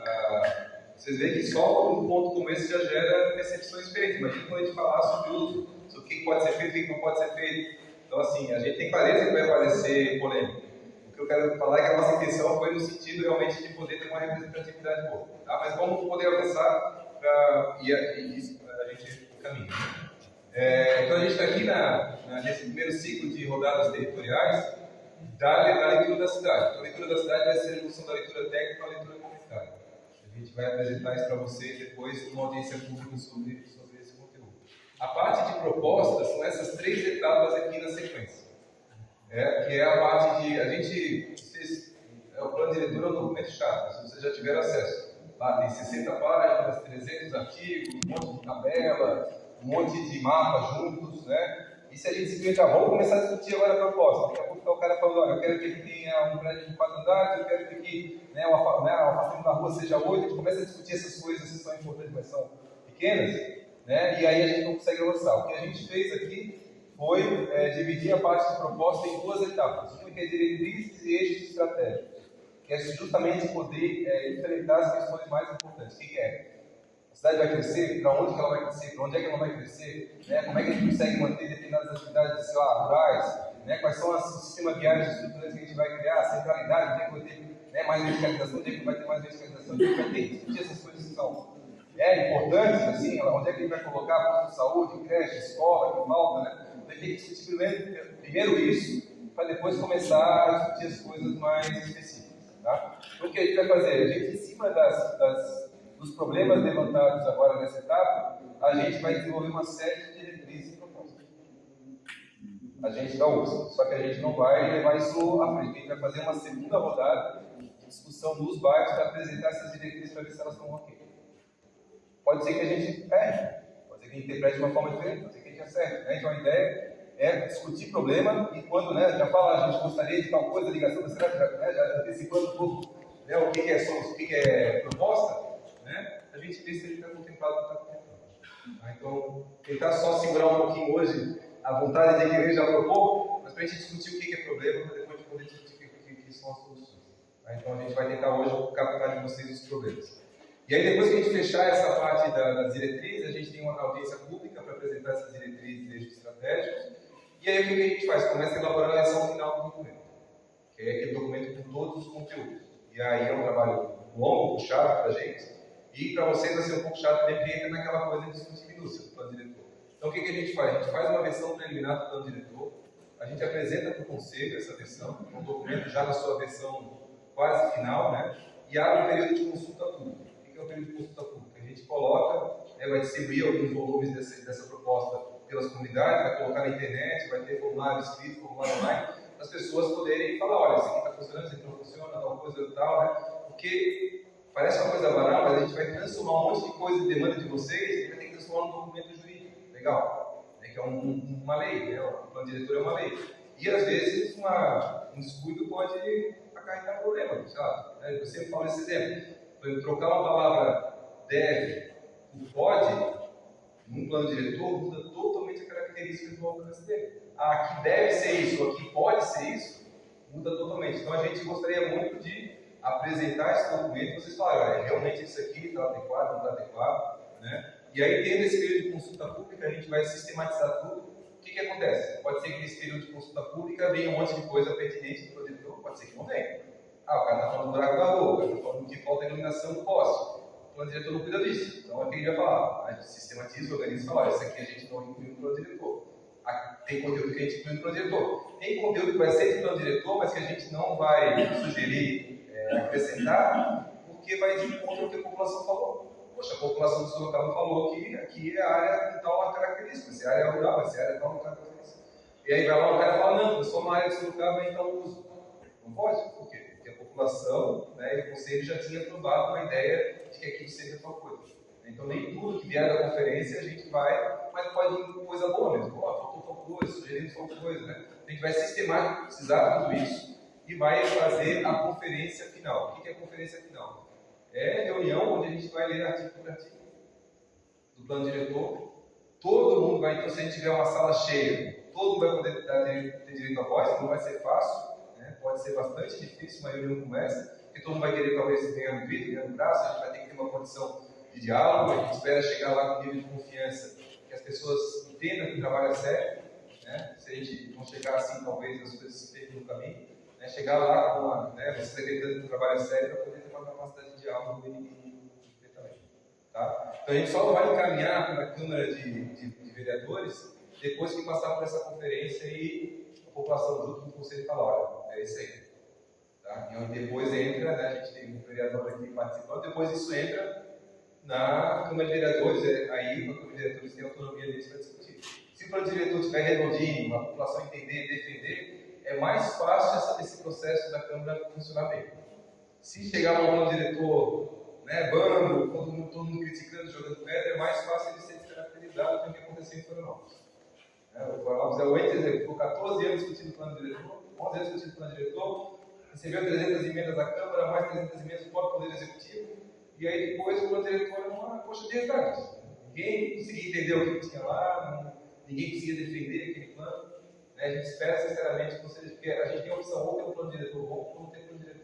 vocês veem que só um ponto como esse já gera percepções diferentes. Imagina quando a gente falar sobre o que pode ser feito e o que não pode ser feito. Então, assim, a gente tem clareza que vai parecer polêmico. O que eu quero falar é que a nossa intenção foi no sentido realmente de poder ter uma representatividade boa. Tá? Mas vamos poder avançar e isso a gente caminha. Então, a gente está aqui nesse primeiro ciclo de rodadas territoriais da leitura da cidade. Então, a leitura da cidade vai ser a evolução da leitura técnica para a leitura comunitária. A gente vai apresentar isso para vocês depois numa audiência pública sobre esse conteúdo. A parte de propostas são essas 3 etapas aqui na sequência. Que é a parte de, o plano diretor é um documento chato, se vocês já tiveram acesso. Lá tem 60 páginas, 300 artigos, um monte de tabela, um monte de mapas juntos, né? E se a gente simplesmente vamos começar a discutir agora a proposta, daqui a pouco está o cara falando, olha, eu quero que ele tenha um prédio de 4 andares, eu quero que aqui, o afastamento da rua seja 8, a gente começa a discutir essas coisas que são importantes, mas são pequenas, né? E aí a gente não consegue avançar. O que a gente fez aqui foi dividir a parte de proposta em 2 etapas. Uma que é diretrizes e eixos estratégicos, que é justamente poder enfrentar as questões mais importantes. O que é? A cidade vai crescer? Para onde que ela vai crescer? Para onde é que ela vai crescer? Né? Como é que a gente consegue manter determinadas atividades, sei lá, rurais? Né? Quais são os sistemas viários estruturantes que a gente vai criar? A centralidade, onde é que vai ter mais verticalização? Onde é que vai ter mais verticalização? Onde é que vai ter? Discutir essas coisas que são importantes, assim, onde é que a gente vai colocar posto de saúde, creche, escola, que falta, né? Então a gente tem que discutir primeiro isso, para depois começar a discutir as coisas mais específicas. Tá? Então o que a gente vai fazer? A gente, em cima dos problemas levantados agora nessa etapa, a gente vai desenvolver uma série de diretrizes e propostas. A gente dá uso, só que a gente não vai levar isso à frente. A gente vai fazer uma segunda rodada de discussão nos bairros para apresentar essas diretrizes para ver se elas estão ok. Pode ser que a gente erre, pode ser que a gente interprete de uma forma diferente, pode ser que a gente acerte. Né? Então a ideia é discutir problema e quando já fala, a gente gostaria de tal coisa, ligação da cidade, já antecipando um pouco o que é proposta, né? A gente vê se ele está contemplado ou não está contemplado. Então, tentar só segurar um pouquinho hoje a vontade de querer já propor, mas para a gente discutir o que é problema, para depois poder discutir o que são as soluções. Tá? Então a gente vai tentar hoje captar de vocês os problemas. E aí, depois que a gente fechar essa parte das diretrizes, a gente tem uma audiência pública para apresentar essas diretrizes e eixos estratégicos. E aí, o que a gente faz? Começa a elaborar a versão final do documento, que é aquele documento com todos os conteúdos. E aí é um trabalho longo, puxado para a gente, e para vocês vai ser um pouco chato também, porque entra naquela coisa de discutir minúcia do plano diretor. Então, o que a gente faz? A gente faz uma versão preliminar do plano diretor, a gente apresenta para o conselho essa versão, um documento já na sua versão quase final, né? E abre um período de consulta pública. É o período de consulta pública. A gente coloca, vai distribuir alguns volumes dessa proposta pelas comunidades, vai colocar na internet, vai ter formulário escrito, formulário online, para as pessoas poderem falar, olha, isso aqui está funcionando, isso aqui não funciona, tal coisa e tal, né? Porque parece uma coisa banal, mas a gente vai transformar um monte de coisa de demanda de vocês e vai ter que transformar num documento jurídico. Legal. Que é uma lei, né? O plano diretor é uma lei. E às vezes um descuido pode acarretar problema. Sei lá, né? Eu sempre falo esse exemplo. Trocar uma palavra deve por pode, num plano diretor, muda totalmente a característica do alcance dele. Aqui deve ser isso, aqui pode ser isso, muda totalmente. Então a gente gostaria muito de apresentar esse documento, vocês falarem, realmente isso aqui está adequado, não está adequado, né? E aí, tendo esse período de consulta pública, a gente vai sistematizar tudo. O que acontece? Pode ser que nesse período de consulta pública venha um monte de coisa pertinente do plano diretor, pode ser que não venha. O cara está falando do buraco da rua, o cara está falando que falta iluminação do poste. O plano diretor não cuida disso. Então, aqui a gente vai falar, a gente sistematiza, organiza e fala, isso aqui a gente não inclui no plano diretor. Tem conteúdo que a gente inclui no plano diretor. Tem conteúdo que vai ser do plano diretor, mas que a gente não vai sugerir acrescentar, porque vai de encontro ao que a população falou. Poxa, a população do Sorocaba falou que aqui é a área com tal característica, se é área rural, se é área tal característica. E aí vai lá o cara e fala, não, eu sou uma área de Sorocaba, então uso. Não pode? Por quê? Porque a população, e o conselho já tinha aprovado uma ideia de que aquilo seria tal coisa. Então, nem tudo que vier da conferência a gente vai, mas pode ir com coisa boa mesmo. Faltou tal coisa, sugerimos tal coisa, né? A gente vai sistematizar tudo isso e vai fazer a conferência final. O que é a conferência final? É reunião onde a gente vai ler artigo por artigo do plano diretor. Todo mundo vai, então, se a gente tiver uma sala cheia, todo mundo vai poder ter direito à voz, não vai ser fácil. Pode ser bastante difícil uma reunião como essa, porque todo mundo vai querer talvez ganhar no grito, ganhar no braço, a gente vai ter que ter uma condição de diálogo, a gente espera chegar lá com um nível de confiança, que as pessoas entendam que o trabalho é sério, né? Se a gente não chegar assim, talvez as coisas se percam no caminho, né? Chegar lá com você acreditando que o trabalho é sério para poder ter uma capacidade de diálogo e perfeitamente. Tá? Então a gente só vai encaminhar para a Câmara de Vereadores depois que passar por essa conferência e a população junto com o Conselho fala, olha, é isso aí. Tá? E depois entra, a gente tem um vereador aqui participando, depois isso entra na Câmara de Vereadores, aí a Câmara de Vereadores tem autonomia disso para discutir. Se o plano diretor estiver redondinho, a população entender, defender, é mais fácil esse processo da Câmara funcionar bem. Se chegar um plano diretor, né, bando, todo mundo criticando, jogando pedra, é mais fácil ele ser descaracterizado do que aconteceu em Florianópolis. Vamos dar o exemplo, ficou 14 anos discutindo o plano diretor, 11 anos discutindo o plano diretor, recebeu 300 emendas da Câmara, mais 300 emendas do próprio Poder Executivo, e aí depois o plano diretor é uma coxa de retalhos. Ninguém conseguia entender o que tinha lá, ninguém conseguia defender aquele plano. Né? A gente espera sinceramente que vocês, porque a gente tem a opção ou ter um plano diretor bom ou não ter plano diretor.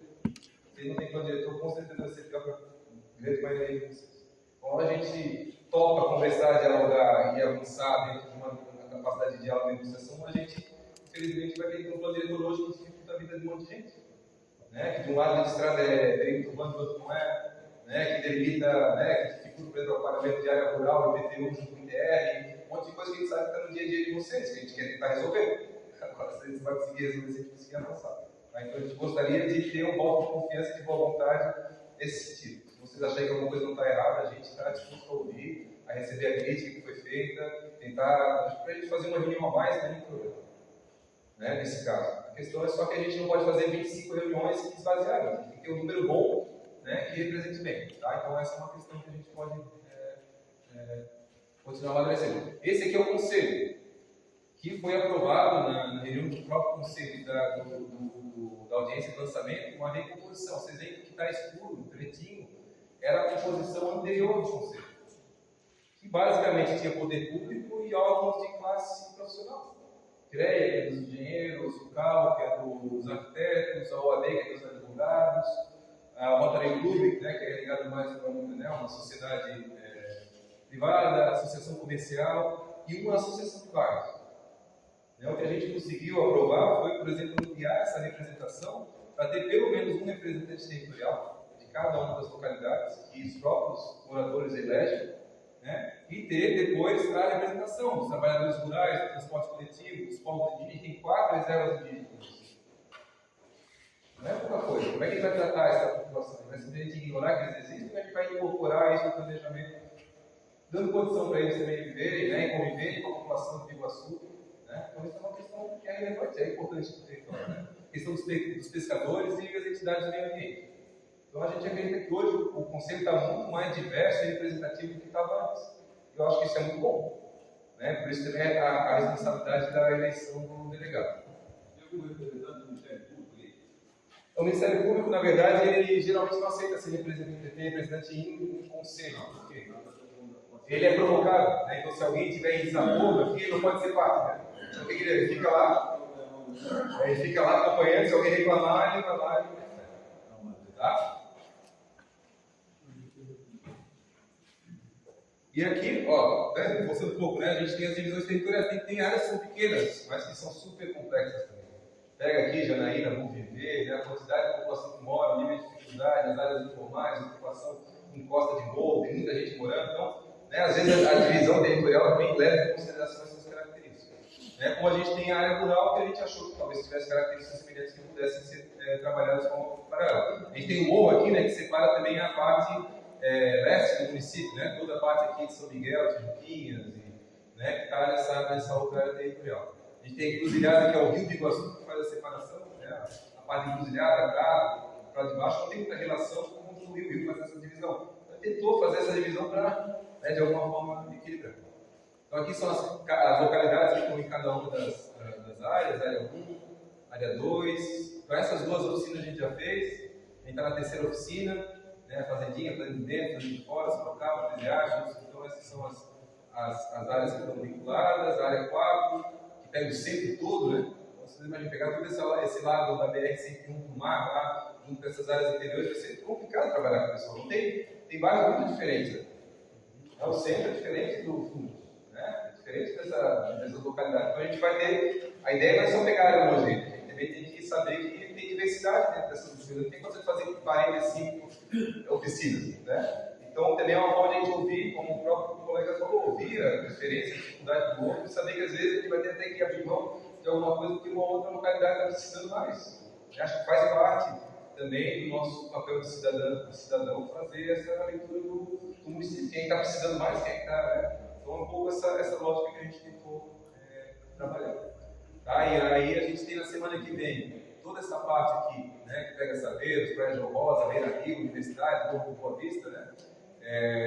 Se não tem plano diretor, com certeza vai ser pior para a grande maioria de vocês. Então a gente topa conversar, dialogar e avançar dentro de uma capacidade de diálogo e negociação, a gente infelizmente vai ter que ter um plano diretor hoje que dificulta a vida de um monte de gente. Né? Que de um lado a estrada é perímetro urbano, do outro não é. Né, que delimita, né, que dificulta, por exemplo, o pagamento de área rural, IPTU junto com o ITR, um monte de coisa que a gente sabe que está no dia a dia de vocês, que a gente quer tentar resolver. Agora, se a gente vai conseguir resolver, se a gente conseguir avançar. Tá? Então, a gente gostaria de ter um voto de confiança e de boa vontade nesse sentido. Se vocês acharem que alguma coisa não está errada, a gente está disposto a ouvir, a receber a crítica que foi feita, tentar, para a gente fazer uma reunião a mais, não tem problema. Né, nesse caso. A questão é só que a gente não pode fazer 25 reuniões e esvaziar, a gente tem que ter um número bom, né, que represente bem. Tá? Então, essa é uma questão que a gente pode continuar amadurecendo. Esse aqui é o conselho, que foi aprovado na reunião do próprio conselho da audiência de lançamento, uma recomposição. Vocês veem que está escuro, pretinho, era a composição anterior do conselho, que basicamente tinha poder público e órgãos de classe profissional. CREA, que é dos engenheiros, o CAL, que é dos arquitetos, a OAB, que é dos advogados, a Rotary Club, né, que é ligado mais a uma sociedade privada, associação comercial e uma associação de bairros. Né, o que a gente conseguiu aprovar foi, por exemplo, ampliar essa representação para ter pelo menos um representante territorial de cada uma das localidades que os próprios moradores elegem, né, e ter depois a representação dos trabalhadores rurais, do transporte coletivo, dos povos indígenas. Tem 4 reservas indígenas. Não é pouca coisa. Como é que a gente vai tratar essa população? Vai simplesmente ignorar que eles existem ou a gente vai incorporar isso no planejamento, dando condição para eles também viverem, né, e conviverem com a população de Iguaçu? Né? Então, isso é uma questão que é relevante, é importante para o território. Né? A questão dos pescadores e as entidades do meio ambiente. Então, a gente acredita que hoje o conselho está muito mais diverso e representativo do que estava antes. Eu acho que isso é muito bom. Né? Por isso também é a responsabilidade da eleição do delegado. Tem algum representante do Ministério Público aí? O Ministério Público, na verdade, ele geralmente não aceita ser representante em conselho, porque ele é provocado. Né? Então, se alguém tiver em desacordo aqui, ele não pode ser parte. Né? Então, ele fica lá, acompanhando. Se alguém reclamar, ele vai lá e tá? E aqui, ó, né, mostrando um pouco, né, a gente tem as divisões territoriais, tem áreas que são pequenas, mas que são super complexas também. Pega aqui Janaína, Bom Viver, né, a quantidade de população que mora, o nível de dificuldade, as áreas informais, a ocupação em costa de gol, tem muita gente morando, então, né, às vezes a divisão territorial também leva em consideração essas características. Né, como a gente tem a área rural, que a gente achou que talvez tivesse características semelhantes que pudessem ser trabalhadas como paralelo. A gente tem o morro aqui, né, que separa também a parte leste do município, né? Toda a parte aqui de São Miguel, Tijuquinhas, né? Que está nessa outra área territorial. A gente tem a encruzilhada, que é o Rio de Iguaçu, que faz a separação, né? A parte de encruzilhada, para de baixo, não tem muita relação com o Rio faz essa divisão. Então, tentou fazer essa divisão para, né, de alguma forma, equilibrar. Então, aqui são as localidades que estão em cada uma das áreas, área 1, área 2. Então, essas duas oficinas a gente já fez, a gente está na terceira oficina. Né, fazendinha, fazendo de dentro, fazendo de fora, Sorocaba, Fazendinhos. Então, essas são as áreas que estão vinculadas. A área 4, que pega o centro todo, né? Então, vocês imaginam pegar todo esse lado da BR-101 do mar, lá, junto com essas áreas interiores, vai ser complicado trabalhar com o pessoal. Não tem bairros muito diferentes. Né? O centro é diferente do fundo, né? É diferente dessa localidade. Então, a gente vai ter. A ideia não é só pegar a área homogênea, a gente também tem que saber que tem diversidade dentro dessas oficinas. Não tem como você fazer 45 oficinas, né? Então, também é uma forma de a gente ouvir, como o próprio colega falou, ouvir a preferência, a dificuldade do outro e saber que às vezes a gente vai ter até que abrir mão de alguma coisa que uma outra localidade está precisando mais. Eu acho que faz parte também do nosso papel de cidadão fazer essa leitura do município, quem está precisando mais, quem está, né? Então é um pouco essa lógica que a gente tentou trabalhar. Tá? E aí a gente tem na semana que vem toda essa parte aqui, né, que pega Saveiros, Praia João Rosa, Beira Rio, Universidade, Morro Boa Vista, né?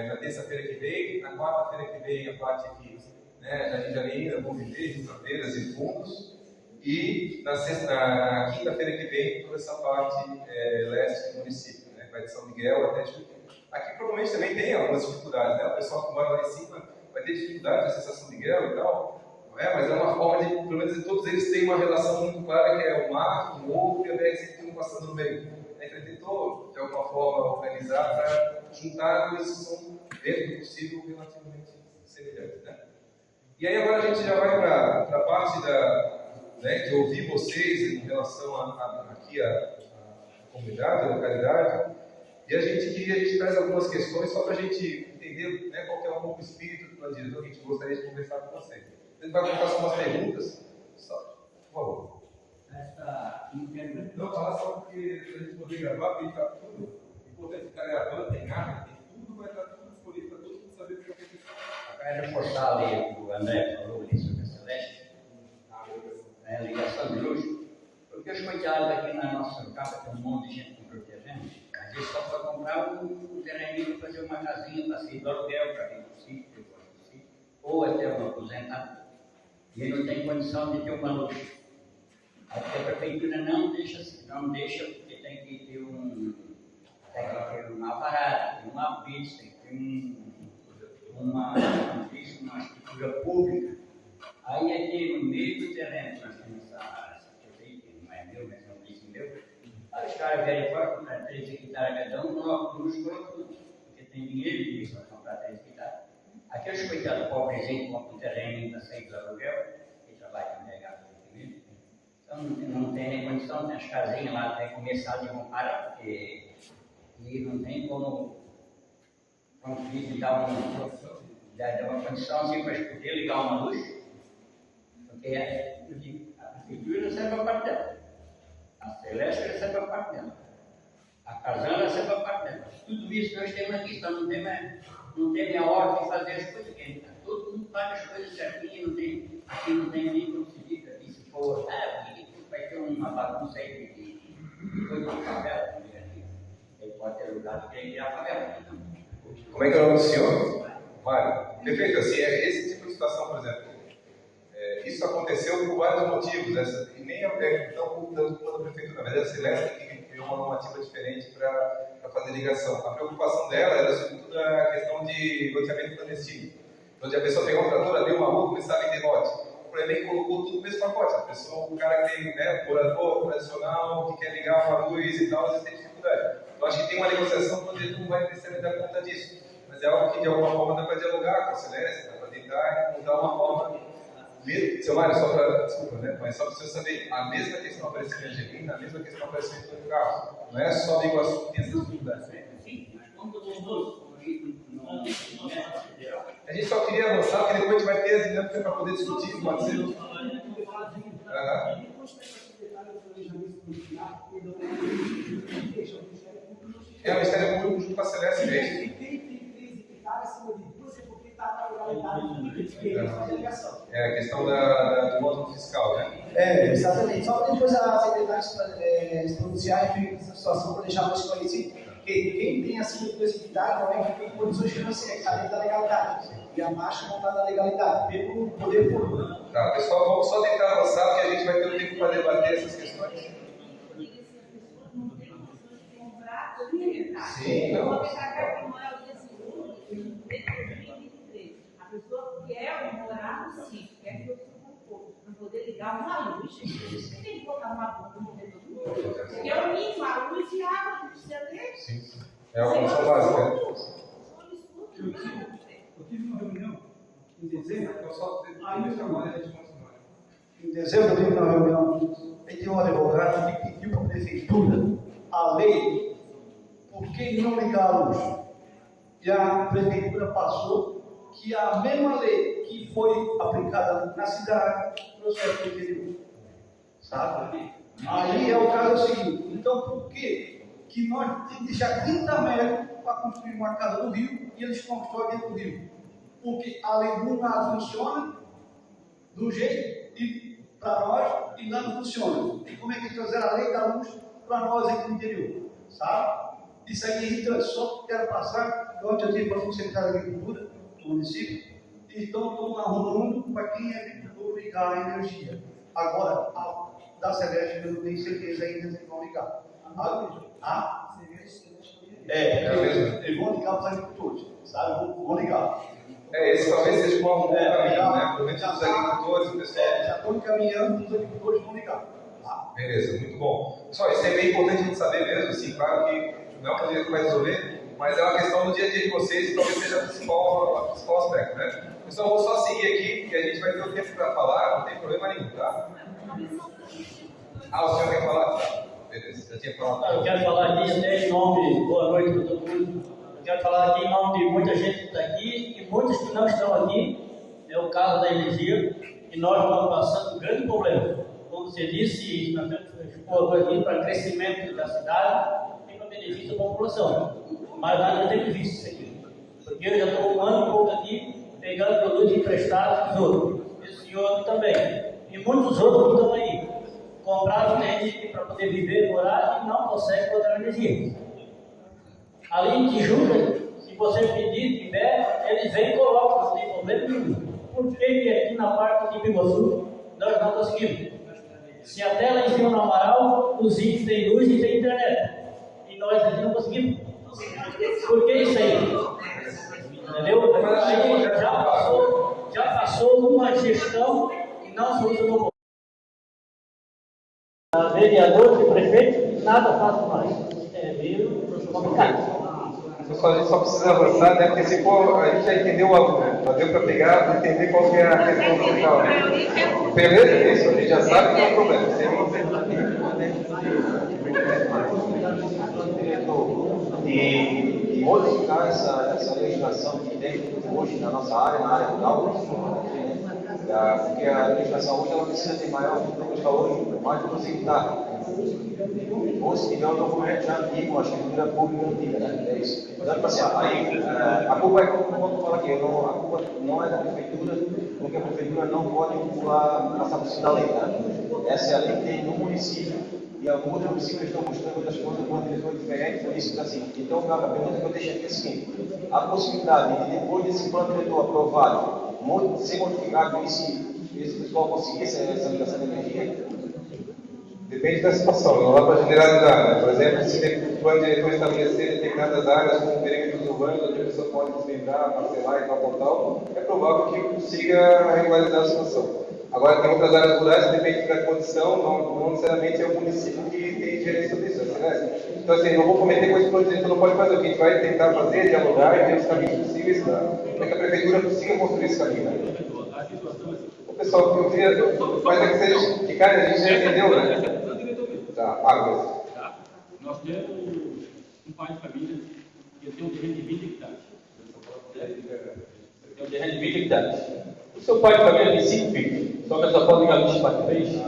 Na terça-feira que vem, na quarta-feira que vem a parte aqui, né, Jardim de Areia, Bom Viver, Saveiras e Fundos, e na quinta-feira que vem toda essa parte leste do município, né, vai de São Miguel até Chuí. Aqui provavelmente também tem algumas dificuldades, né? O pessoal que mora lá em cima vai ter dificuldade de acessar São Miguel e tal, não é? Mas é uma forma de, pelo menos todos eles têm uma relação muito clara, que é o mar, o morro e a BR-101 passando no meio. A gente tentou, de alguma forma, organizar para juntar coisas que são, dentro do possível, relativamente semelhantes, né? E aí agora a gente já vai para a parte de ouvir vocês em relação aqui à comunidade, à localidade. E a gente traz algumas questões só para a gente entender, né, qual que é um pouco o espírito do diretor que a gente gostaria de conversar com vocês. A gente vai colocar só umas perguntas. Só, por favor. Não, fala só porque a gente poder gravar, porque está tudo importante ficar gravando, tem nada, tem tudo, vai estar tudo disponível para todo mundo saber o que aconteceu. Eu quero reforçar ali o que o André falou ali sobre a Celeste, a ligação de luz, porque os coitados aqui na nossa casa tem um monte de gente com protegendo, às vezes só para comprar um terreninho para fazer uma casinha para sair do aluguel, para vir do sítio, ou até um aposentado, e ele não tem condição de ter uma luz. Aí a prefeitura não deixa, porque tem que ter uma parada, tem uma pista, tem que ter uma estrutura pública. Aí aqui no meio do terreno, nós temos essa prefeitura, que não é meu, mas é um vizinho meu. Aí os caras vierem fora, comprar 3 hectares cada um, não nos tudo, porque tem dinheiro e para comprar 3 hectares. Aqueles coitados pobrezinhos que compram um terreno para sair do aluguel, que trabalham empregado de então não tem nem condição, tem as casinhas lá, tem que começar de parar, porque e não tem como conseguir dar uma condição assim para poder ligar uma luz, porque a prefeitura recebe a parte dela, a Celeste recebe a parte dela, a Casana recebe a parte dela. Tudo isso que nós temos aqui, então não tem a hora de fazer as coisas, porque todo mundo faz as coisas certinho, aqui não tem nem como se diga, e se for, vai ter uma bagunça aí de coisa de favela, ele pode ter lugar de quem criar favela. Como é que é o nome do senhor? Mário. Perfeito, assim, esse tipo de situação, por exemplo, isso aconteceu por vários motivos, e nem é tão tanto quanto a prefeitura, na verdade a Celeste que criou uma normativa diferente para fazer ligação. A preocupação dela era sobretudo a questão de loteamento clandestino, onde a pessoa pegou um trator, abriu uma rua e começava a vender lote. O problema é que colocou tudo no mesmo pacote. A pessoa, o cara que tem, né, morador tradicional, que quer ligar uma luz e tal, às vezes tem dificuldade. Eu acho que tem uma negociação onde ele não vai precisar dar conta disso. Mas é algo que de alguma forma dá para dialogar com a Celeste, dá para tentar encontrar uma forma. Seu Mário, só para. Desculpa, né? Mas só para você saber, a mesma questão apareceu em Angelina, a mesma questão apareceu em todo carro. Não é só de Iguaçu que tem essa dificuldade. Sim, mas quando os dois a gente só queria avançar, porque depois a gente vai ter a dinâmica para poder discutir, pode ser. O Ministério Público junto com a Celeste mesmo. É a questão do módulo fiscal, né? Exatamente. Só para depois a secretária se pronunciar e essa situação para deixar mais esclarecido. Porque quem tem acima de 2 hectares não é que tem condições financeiras, que está dentro da legalidade. E a marcha não está na legalidade, pelo poder público. Tá, pessoal, vamos só tentar avançar, porque a gente vai ter um tempo para debater essas questões. Sim, não. A pessoa quer morar no sítio, quer que eu fique com pouco, para poder ligar uma luz. Você tem que botar uma bomba no mover todo mundo. Porque é o mínimo, a luz e a água que precisa ter. Sim. É uma condição básica. Eu tive uma reunião em dezembro, Então, só deixa agora e a gente continua. Em dezembro, eu tive uma reunião em um advogado que pediu para a prefeitura a lei por que não ligar a luz. E a prefeitura passou que a mesma lei que foi aplicada na cidade trouxe para o interior. Sabe? Aí é o caso seguinte, então por que que nós temos que deixar 30 metros para construir uma casa no rio e eles constroem dentro do rio. Porque a lei do nada funciona do jeito e para nós e lá não funciona. E como é que eles trouxeram a lei da luz para nós aqui no interior? Sabe? Isso aí é irritante. Só quero passar, ontem eu tive para o secretário de Agricultura do município, e estão arrumando para quem é agricultor ligar a energia. Agora, a da Celeste eu não tenho certeza ainda se vão ligar. Eles vão ligar para os agricultores, sabe? Vão ligar. Esse talvez seja um bom caminho, né? Pelo menos os agricultores, o pessoal. Já estão encaminhando, os agricultores vão ligar. Beleza, muito bom. Pessoal, isso é bem importante a gente saber mesmo, assim, claro que não é um projeto que vai resolver, mas é uma questão do dia a dia de vocês e talvez seja o principal aspecto, né? Pessoal, vou só seguir aqui, que a gente vai ter o tempo para falar, não tem problema nenhum, tá? O senhor quer falar? Tá. Beleza, já tinha falado. Eu quero falar aqui até em nome, boa noite para todo mundo. Eu quero falar aqui em nome de muita gente que está aqui e muitos que não estão aqui. É o caso da energia e nós estamos passando um grande problema. Como você disse, nós temos expor aqui para crescimento da cidade e para benefício da população. Mas nós não temos visto isso aqui. Porque eu já estou um ano e pouco aqui pegando produtos emprestados dos outros. Esse senhor também. E muitos outros que estão aí. Compraram energia para poder viver, morar e não conseguem botar energia. Ali em Tijuca, se você pedir, tiver, eles vêm e colocam, não tem problema nenhum. Por que aqui na parte de Biguaçu nós não conseguimos? Se até lá em cima no Amaral, os índios têm luz e têm internet. E nós aqui não conseguimos. Por que isso aí? Entendeu? Aí já passou uma gestão e não solucionou. Vereador e prefeito, nada faz mais. É meio complicado. Pessoal, a gente só precisa avançar, né? Porque se for, a gente já entendeu deu para pegar e entender qual que é a questão do local. Beleza? É isso, a gente já sabe que é o problema. E modificar essa legislação que tem hoje na nossa área, na área rural, porque a legislação hoje ela precisa ter maior valor, mais de 12 hectares. Ou se tiver um documento já antigo, a escritura pública antiga, né? É isso. Então, assim, aí, a culpa é, como eu falo aqui, a culpa não é da prefeitura, porque a prefeitura não pode passar por cima da lei, né? Essa é a lei que tem no município, e alguns outros municípios estão buscando outras coisas com uma direção diferente, por isso que assim. Então, a pergunta que eu deixo aqui é a seguinte: a possibilidade de, depois desse plano diretor aprovado, ser modificado e esse pessoal conseguir essa ligação de energia? Depende da situação, não dá para generalizar, né? Por exemplo, se o plano diretor estabelecer determinadas áreas como perímetros urbanos, onde a pessoa pode desmembrar, parcelar e tal, é provável que consiga regularizar a situação. Agora, tem outras áreas rurais que depende da condição, não necessariamente é o município que tem gerência sobre isso, né? Então, assim, não vou cometer coisa que o plano diretor não pode fazer. O que a gente vai tentar fazer é dialogar e ver os caminhos possíveis para que a prefeitura consiga construir esse caminho, né? Pessoal, que eu queria, mas é que seja de cara, a gente já entendeu, né? Tá, águas. Tá? Nós temos um pai de família que tem um terreno de 20 hectares. Tem um terreno de 20 hectares. O seu pai de família tem 5 filhos, só que só pode ligar luz para 3.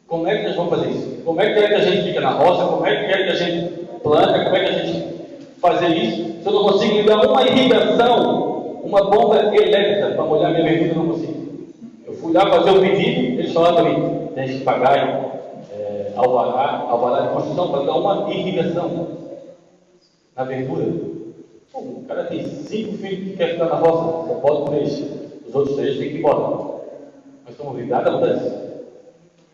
Como é que nós vamos fazer isso? Como é que a gente fica na roça? Como é que a gente planta? Como é que a gente fazer isso? Se eu não consigo ligar uma irrigação, uma bomba elétrica para molhar minha verdura, eu não consigo. Eu fui lá fazer o pedido, eles falaram para mim, tem que pagar alvará de construção para dar uma irrigação na verdura. Pô, o cara tem 5 filhos que quer ficar na roça, só pode 3. Os outros 3 têm que ir embora. Nós estamos obrigados a mudar isso.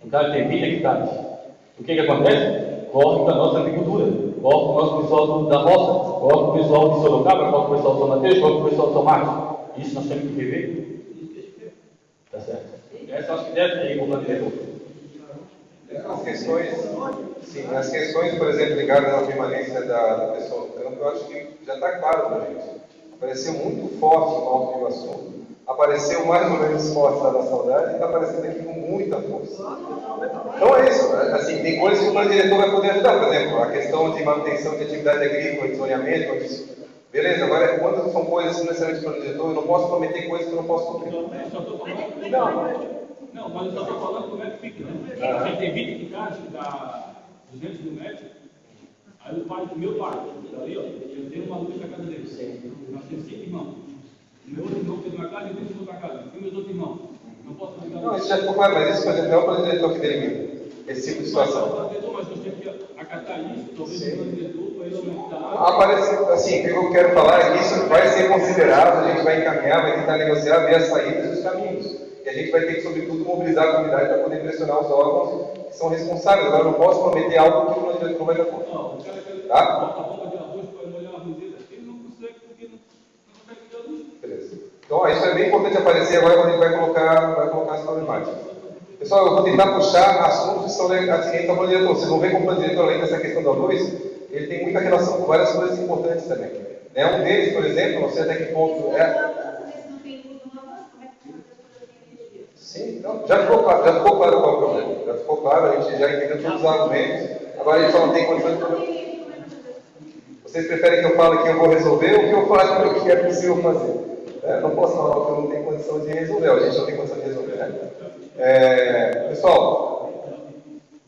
Um cara tem 20 hectares. O que acontece? Corre com a nossa agricultura, corre com o nosso pessoal da roça, corre com o pessoal de Sorocaba, corre com o pessoal de São Mateus, corre com o pessoal de São Marcos. Isso nós temos que rever. Tá certo? Essa eu acho que deve ter como diretor. As questões, por exemplo, ligadas à permanência da pessoa no campo, eu acho que já está claro para a gente. Apareceu muito forte no Alto Iguaçu, apareceu mais ou menos forte lá na Saudade e está aparecendo aqui com muita força. Então é isso, né? Assim, tem coisas que o plano diretor vai poder ajudar, por exemplo, a questão de manutenção de atividade agrícola, de zoneamento, como disse. Beleza, agora quando são coisas que não necessariamente plano diretor, eu não posso prometer coisas que eu não posso cumprir. Não, mas eu só estou falando como é que fica, né? A gente tem 20 hectares que dá 200 mil metros, Aí o pai do meu pai, ali, ó, eu tenho uma luz na casa dele. Nós temos 5 irmãos. O meu outro irmão fez uma casa e eu tenho outra casa. E meus outros irmãos. Não posso ligar. Não, isso já ficou claro, mas isso, por exemplo, é o plano diretor que delimita esse tipo de situação. Mas nós temos que acatar isso, talvez o plano diretor, para ele aumentar. Aparece, assim, o que eu quero falar é que isso vai ser considerado, a gente vai encaminhar, vai tentar negociar, ver as saídas e os caminhos. E a gente vai ter que, sobretudo, mobilizar a comunidade para poder pressionar os órgãos que são responsáveis. Agora, eu não posso prometer algo que o plano diretor vai dar conta. Não, o cara que tá? bota a bomba de arroz para molhar a arrozeira, ele não consegue porque não consegue ter a luz. Beleza. Então, isso é bem importante aparecer agora quando a gente vai colocar as problemáticas. Pessoal, eu vou tentar puxar assuntos que são assim, então, plano diretor. Vocês vão ver como o plano diretor, além dessa questão da luz, ele tem muita relação com várias coisas importantes também. Né? Um deles, por exemplo, não sei até que ponto é. Sim, não, já ficou claro qual é o problema. Já ficou claro, a gente já entendeu todos os argumentos. Agora a gente só não tem condições de. Vocês preferem que eu fale que eu vou resolver ou que eu fale o que é possível fazer? Não posso falar que eu não tenho condição de resolver, a gente não tem condição de resolver. Né? Pessoal,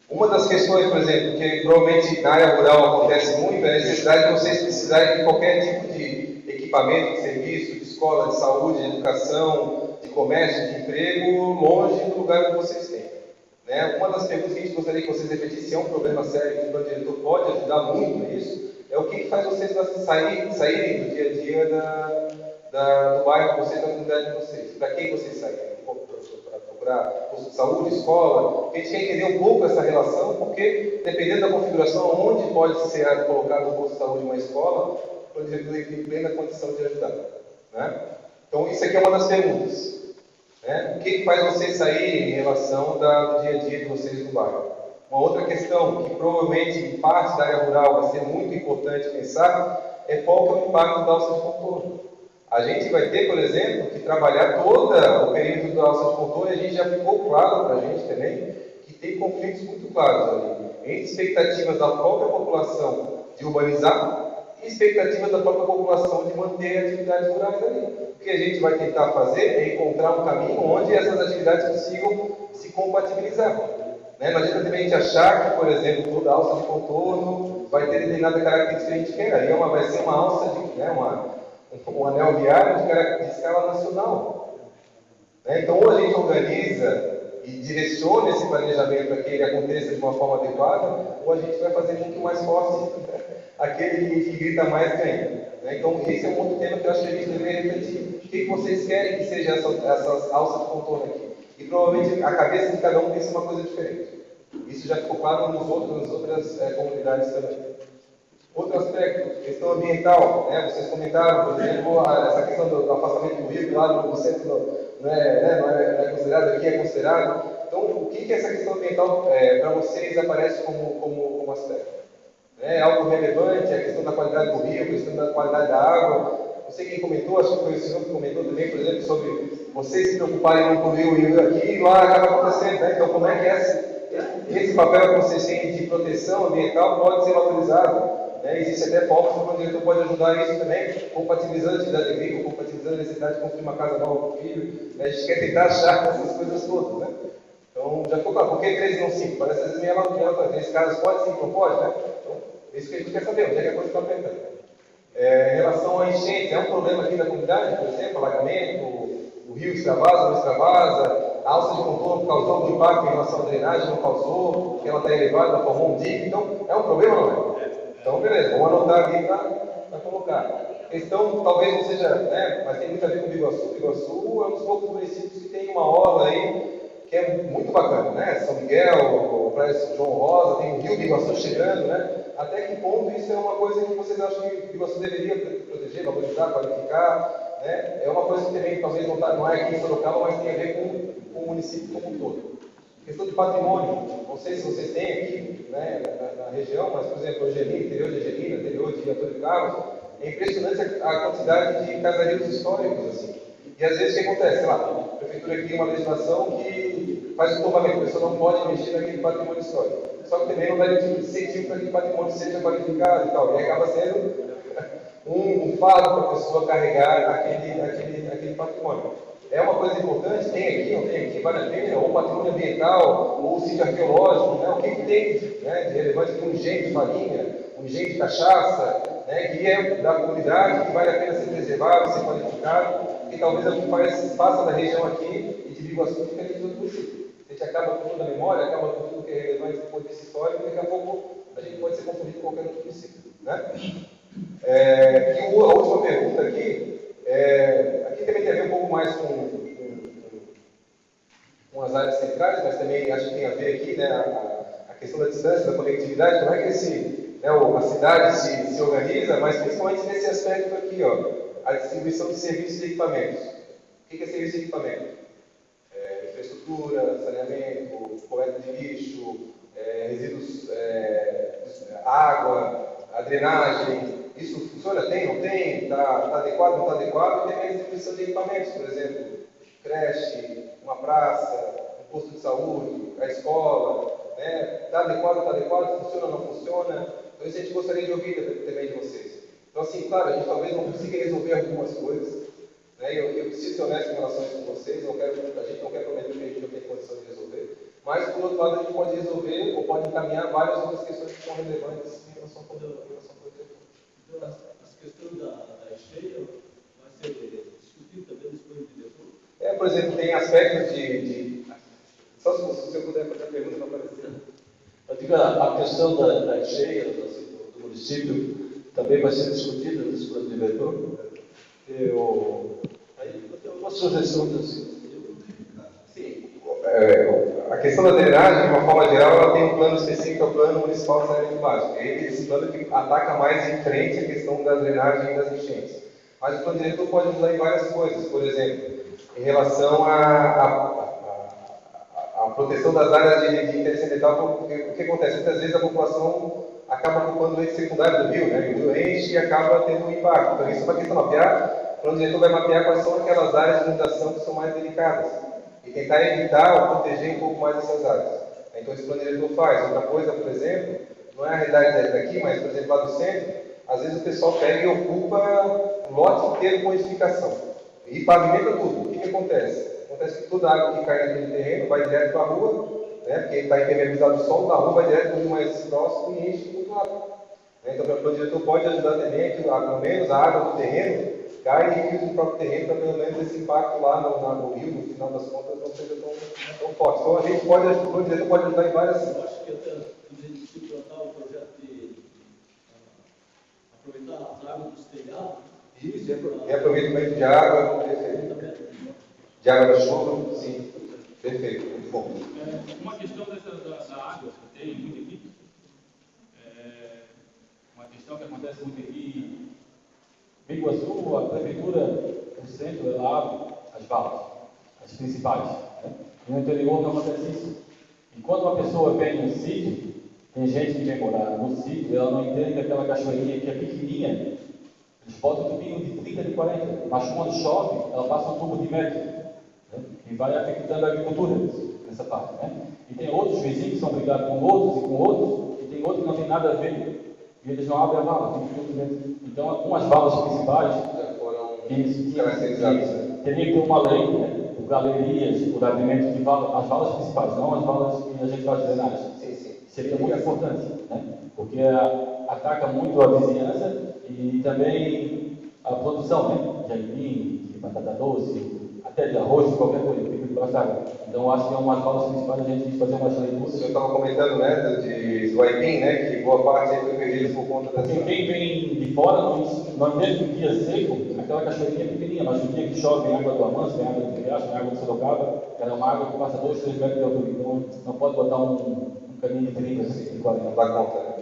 uma das questões, por exemplo, que provavelmente na área rural acontece muito, é a necessidade de vocês precisarem de qualquer tipo de equipamento, de serviço, de escola, de saúde, de educação, de comércio, de emprego, longe do lugar que vocês têm. Né? Uma das perguntas que a gente gostaria que vocês refletissem, se é um problema sério que o plano diretor pode ajudar muito nisso, é o que faz vocês saírem do dia a dia do bairro de vocês, da comunidade de vocês. Para quem vocês saem? Para procurar posto de saúde, escola? A gente quer entender um pouco essa relação, porque dependendo da configuração, onde pode ser colocado um posto de saúde, uma escola, o plano diretor tem plena condição de ajudar. Né? Então, isso aqui é uma das perguntas. Né? O que faz vocês saírem em relação do dia a dia de vocês no bairro? Uma outra questão que provavelmente em parte da área rural vai ser muito importante pensar é qual que é o impacto da alça de contorno. A gente vai ter, por exemplo, que trabalhar todo o período da alça de contorno, e a gente já ficou claro para a gente também que tem conflitos muito claros ali, entre expectativas da própria população de urbanizar e expectativas da própria população de manter atividades rurais ali. O que a gente vai tentar fazer é encontrar um caminho onde essas atividades consigam se compatibilizar. Né? Não adianta também a gente achar que, por exemplo, toda alça de contorno vai ter determinada característica que a gente quer. Aí vai ser uma alça um anel viário de escala nacional. Né? Então, ou a gente organiza e direciona esse planejamento para que ele aconteça de uma forma adequada, ou a gente vai fazer muito mais forte aquele que grita mais ganha. Né? Então, esse é um outro tema que eu acho que a gente deveria refletir. O que vocês querem que seja essa alça de contorno aqui? E provavelmente a cabeça de cada um pensa uma coisa diferente. Isso já ficou claro nas outras comunidades também. Outro aspecto, questão ambiental. Né? Vocês comentaram, por exemplo, essa questão do afastamento do rio, lá no centro não é considerado, aqui é considerado. Então, o que essa questão ambiental para vocês aparece como aspecto? É algo relevante, a questão da qualidade do rio, a questão da qualidade da água. Não sei quem comentou, acho que foi o senhor que comentou também, por exemplo, sobre vocês se preocuparem em não poluir o rio aqui e lá acaba acontecendo. Né? Então, como é que esse papel que vocês têm de proteção ambiental pode ser valorizado? Né? Existe até povos que o diretor pode ajudar isso também, compatibilizando a atividade agrícola, compatibilizando a necessidade de construir uma casa nova para o filho. Né? A gente quer tentar achar essas coisas todas. Né? Então, já ficou claro, por que 3 e não 5? Parece que meia lagoa, nesse caso pode, sim, não pode, né? Então, isso que a gente quer saber, onde é que a coisa está apertando. Em relação à enchente, é um problema aqui na comunidade, por exemplo, alagamento, o rio extravasa, não extravasa, a alça de contorno causou algum impacto em relação à drenagem, não causou, porque ela está elevada, formou um dique, então é um problema ou não é? Então, beleza, vamos anotar aqui para colocar. A questão talvez não seja, né, mas tem muito a ver com o Biguaçu. Biguaçu é um dos poucos municípios que tem uma orla aí que é muito bacana, né? São Miguel, Praia de João Rosa, tem o rio Biguaçu chegando, né? Até que ponto isso é uma coisa que vocês acham que o Biguaçu deveria proteger, valorizar, qualificar? Né? É uma coisa que também talvez não é aqui em Sorocaba, mas tem a ver com o município como um todo. Questão de patrimônio, não sei se vocês têm aqui, né, na região, mas, por exemplo, Angelina, interior de Angelina, interior de Antônio Carlos, é impressionante a quantidade de casarios históricos, assim. E às vezes o que acontece? Sei lá, a prefeitura cria uma legislação que faz o tombamento, a pessoa não pode mexer naquele patrimônio histórico. Só que também não dá incentivo para que aquele patrimônio seja qualificado e tal. E acaba sendo um fardo para a pessoa carregar aquele patrimônio. É uma coisa importante, tem aqui, não tem aqui, vale a pena, ou patrimônio ambiental, ou sítio arqueológico, né? O que tem, né, de relevante, tem um engenho de farinha, um engenho de cachaça, né, que é da comunidade, que vale a pena ser preservado, ser qualificado, e talvez alguém faça da região aqui e de Biguaçu diferente do município. A gente acaba com toda a memória, acaba com tudo que é relevante do ponto de vista histórico, e daqui a pouco a gente pode ser confundido com qualquer outro município. Né? E a última pergunta aqui, aqui também tem a ver um pouco mais com as áreas centrais, mas também acho que tem a ver aqui, né, a questão da distância, da conectividade, como é que a cidade se organiza, mas principalmente nesse aspecto aqui, ó, a distribuição de serviços e equipamentos. O que é serviço e equipamento? Infraestrutura, saneamento, coleta de lixo, resíduos, água, a drenagem. Isso funciona? Tem? Não tem? Está adequado? Não está adequado? E também a distribuição de equipamentos, por exemplo, creche, uma praça, um posto de saúde, a escola. Está adequado? Está adequado? Funciona? Não funciona? Então isso a gente gostaria de ouvir também de vocês. Então, assim, claro, a gente talvez não consiga resolver algumas coisas. Eu preciso ser honesto em relação a isso com vocês, a gente não quer prometer que a gente não tem condição de resolver, mas, por outro lado, a gente pode resolver ou pode encaminhar várias outras questões que são relevantes em relação ao diretor. Então, as questões da esteira vai ser discutido também depois do diretor? Por exemplo, tem aspectos só se eu puder fazer a pergunta para aparecer. Eu digo, a questão da cheia do município também vai ser discutida nesse plano diretor. Aí eu tenho uma sugestão assim. Sim. A questão da drenagem, de uma forma geral, ela tem um plano específico, é o Plano Municipal de Saneamento Básico. Esse plano que ataca mais em frente a questão da drenagem e das enchentes. Mas o plano diretor pode ajudar em várias coisas, por exemplo, em relação à proteção das áreas de interesse ambiental, porque o que acontece? Muitas vezes a população acaba ocupando o leito secundário do rio, né? E o rio enche e acaba tendo um impacto. Então, isso é uma questão mapear. O plano diretor vai mapear quais são aquelas áreas de inundação que são mais delicadas e tentar evitar ou proteger um pouco mais essas áreas. Então, esse plano diretor faz. Outra coisa, por exemplo, não é a realidade daqui, mas, por exemplo, lá do centro, às vezes o pessoal pega e ocupa um lote inteiro com edificação e pavimenta tudo. O que acontece? Acontece que toda a água que cai naquele terreno vai direto para a rua, né, porque está impermeabilizado o solo da rua, vai direto para o rio mais próximo e enche muito rápido. Então, o plano diretor pode ajudar também que, pelo menos, a água do terreno cai e fica no próprio terreno, para pelo menos esse impacto lá no rio, no final das contas, não seja tão forte. Então, o plano diretor pode ajudar em várias. Eu acho que até a gente se plantar o projeto de aproveitar as águas dos telhados. Isso, e aproveitamento de água, perfeito. De água da chuva, sim, perfeito, muito bom. Uma questão da água que tem muito aqui, uma questão que acontece muito aqui Em Biguaçu, a prefeitura do centro, ela abre as valas, as principais. Né? No interior não acontece isso. E quando uma pessoa vem num sítio, tem gente que vem morar no sítio, ela não entende que aquela cachoeirinha que é pequenininha, eles botam um tubinho de 30, de 40, mas quando chove, ela passa um tubo de metro, né? E vai afetando a agricultura nessa parte. Né? E tem outros vizinhos que são brigados com outros, e tem outros que não tem nada a ver. E eles não abrem a vala, então algumas valas principais Já foram isso, caracterizadas. teria que ter uma lei, né? Por galerias, por abrimento de valas, as valas principais, não as valas que a gente faz drenagem. Sim. Seria muito importante, né? Porque ataca muito a vizinhança e também a produção, né? De aipim, de batata doce, até de arroz, de qualquer coisa, fica debaixo d'água. Então, eu acho que é umas valas principais a gente tem que fazer umas leituras. O senhor estava comentando, né, do aipim, né, que boa parte foi perdida por conta da... Quem vem de fora, nós mesmo no dia seco, aquela cachoeirinha é pequenininha, mas no dia que chove, vem água do Amâncio, vem água do Riacho, vem água do Sorocaba, ela é uma água que passa 2, 3 metros de altura, então não pode botar um caminho de 30, de 40. Não dá conta, né?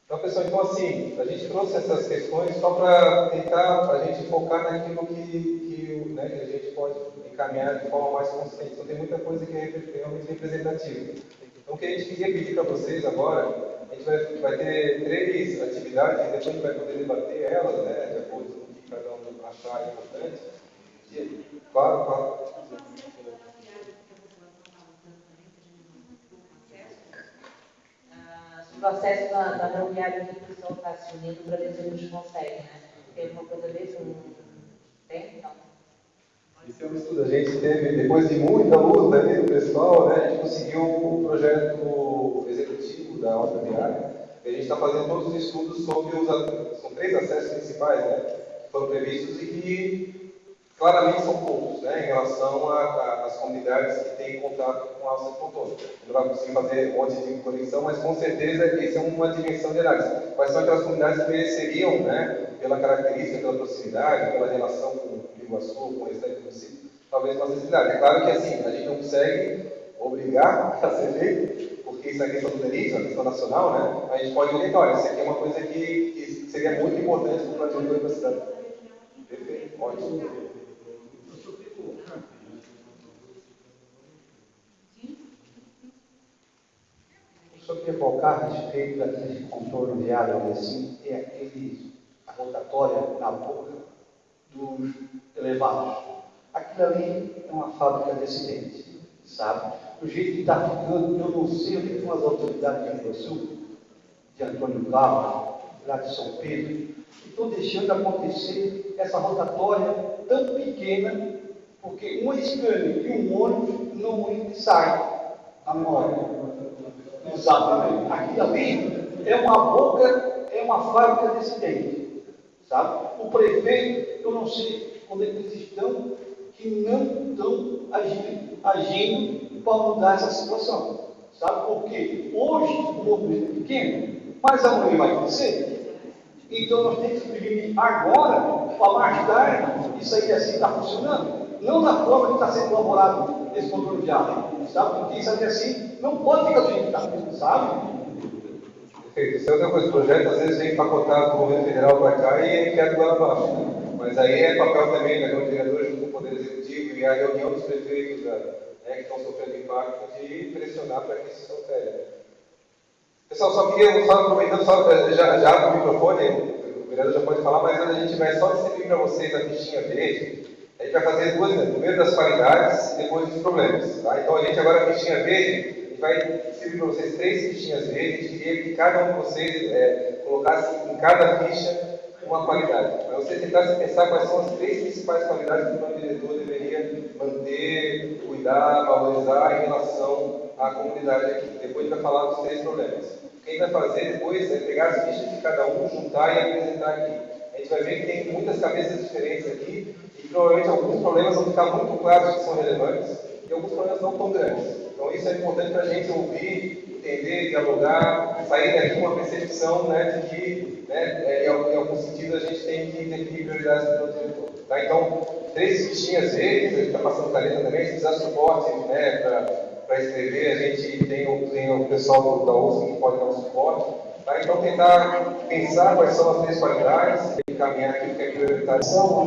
Então, pessoal, assim, a gente trouxe essas questões só para tentar a gente focar naquilo que a gente pode encaminhar de forma mais consciente. Então, tem muita coisa que é realmente representativa. Então, o que a gente queria pedir para vocês agora, a gente vai ter 3 atividades e depois a gente vai poder debater elas, né, de acordo com o que cada um achar importante. Claro. O acesso da rodoviária que o pessoal está se unindo para ver se a gente consegue, né? Tem alguma coisa a ver com... Tem? Não. Esse é um estudo. A gente teve, depois de muita luta do pessoal, né, a gente conseguiu um projeto executivo da rodoviária a gente está fazendo todos os estudos sobre são 3 acessos principais, né, que foram previstos e que claramente são poucos, né, em relação às comunidades que têm contato com a Centro Autônomo. Não vai conseguir fazer um monte de conexão, mas com certeza essa é uma dimensão de análise. Quais são aquelas comunidades que mereceriam, né, pela característica, pela proximidade, pela relação com o Iguaçu, com o restante do município, talvez uma necessidade. É claro que assim, a gente não consegue obrigar a ser feito, porque isso é questão do delito, é questão nacional, né? A gente pode orientar, olha, isso aqui é uma coisa que seria muito importante para o plantio da cidade. Perfeito, ótimo. Só queria colocar a respeito daquele contorno viário, assim, a rotatória na boca dos elevados. Aquilo ali é uma fábrica de acidentes, sabe? Do jeito que está ficando, eu não sei o que são as autoridades de Iguaçu, de Antônio Carlos, lá de São Pedro, que estão deixando acontecer essa rotatória tão pequena, porque uma escândalo e um ônibus não sai a hora. Exatamente. Aquilo ali é uma boca, é uma fábrica de acidente, sabe? O prefeito, eu não sei onde é que eles estão, que não estão agindo para mudar essa situação, sabe? Porque hoje o movimento é pequeno, mas amanhã vai crescer. Então nós temos que prevenir agora, para mais tarde, isso aí assim está funcionando. Não da forma que está sendo elaborado esse controle de área, sabe? Porque isso aqui assim não pode ficar do jeito que está, sabe? Perfeito. Se é outra coisa, o projeto às vezes vem empacotado do governo federal para cá e ele quer lá abaixo. Né? Mas aí é papel também da Câmara de Vereadores junto com o Poder Executivo e a reunião dos prefeitos que estão sofrendo impacto de pressionar para que isso se altere. Pessoal, só queria, aproveitando, já abro o microfone, o vereador já pode falar, mas a gente vai só distribuir para vocês a fichinha verde. A gente vai fazer 2, né? Primeiro das qualidades e depois dos problemas. Tá? Então a gente agora, a fichinha verde, a gente vai distribuir para vocês 3 fichinhas verdes. A gente queria que cada um de vocês colocasse em cada ficha uma qualidade. Para vocês tentarem pensar quais são as 3 principais qualidades que o plano diretor deveria manter, cuidar, valorizar em relação à comunidade aqui. Depois a gente vai falar dos 3 problemas. O que a gente vai fazer depois é pegar as fichas de cada um, juntar e apresentar aqui. A gente vai ver que tem muitas cabeças diferentes aqui e provavelmente alguns problemas vão ficar muito claros que são relevantes e alguns problemas não tão grandes. Então isso é importante para a gente ouvir, entender, dialogar, sair daqui com uma percepção, né, de que, né, em algum sentido a gente tem que definir prioridades do plano diretor. Tá? Então, 3 fichinhas verdes, a gente está passando caneta também, se precisar de suporte, né, para escrever, a gente tem o pessoal da USP que pode dar um suporte. Tá? Então, tentar pensar quais são as 3 qualidades e caminhar aquilo que é prioritário.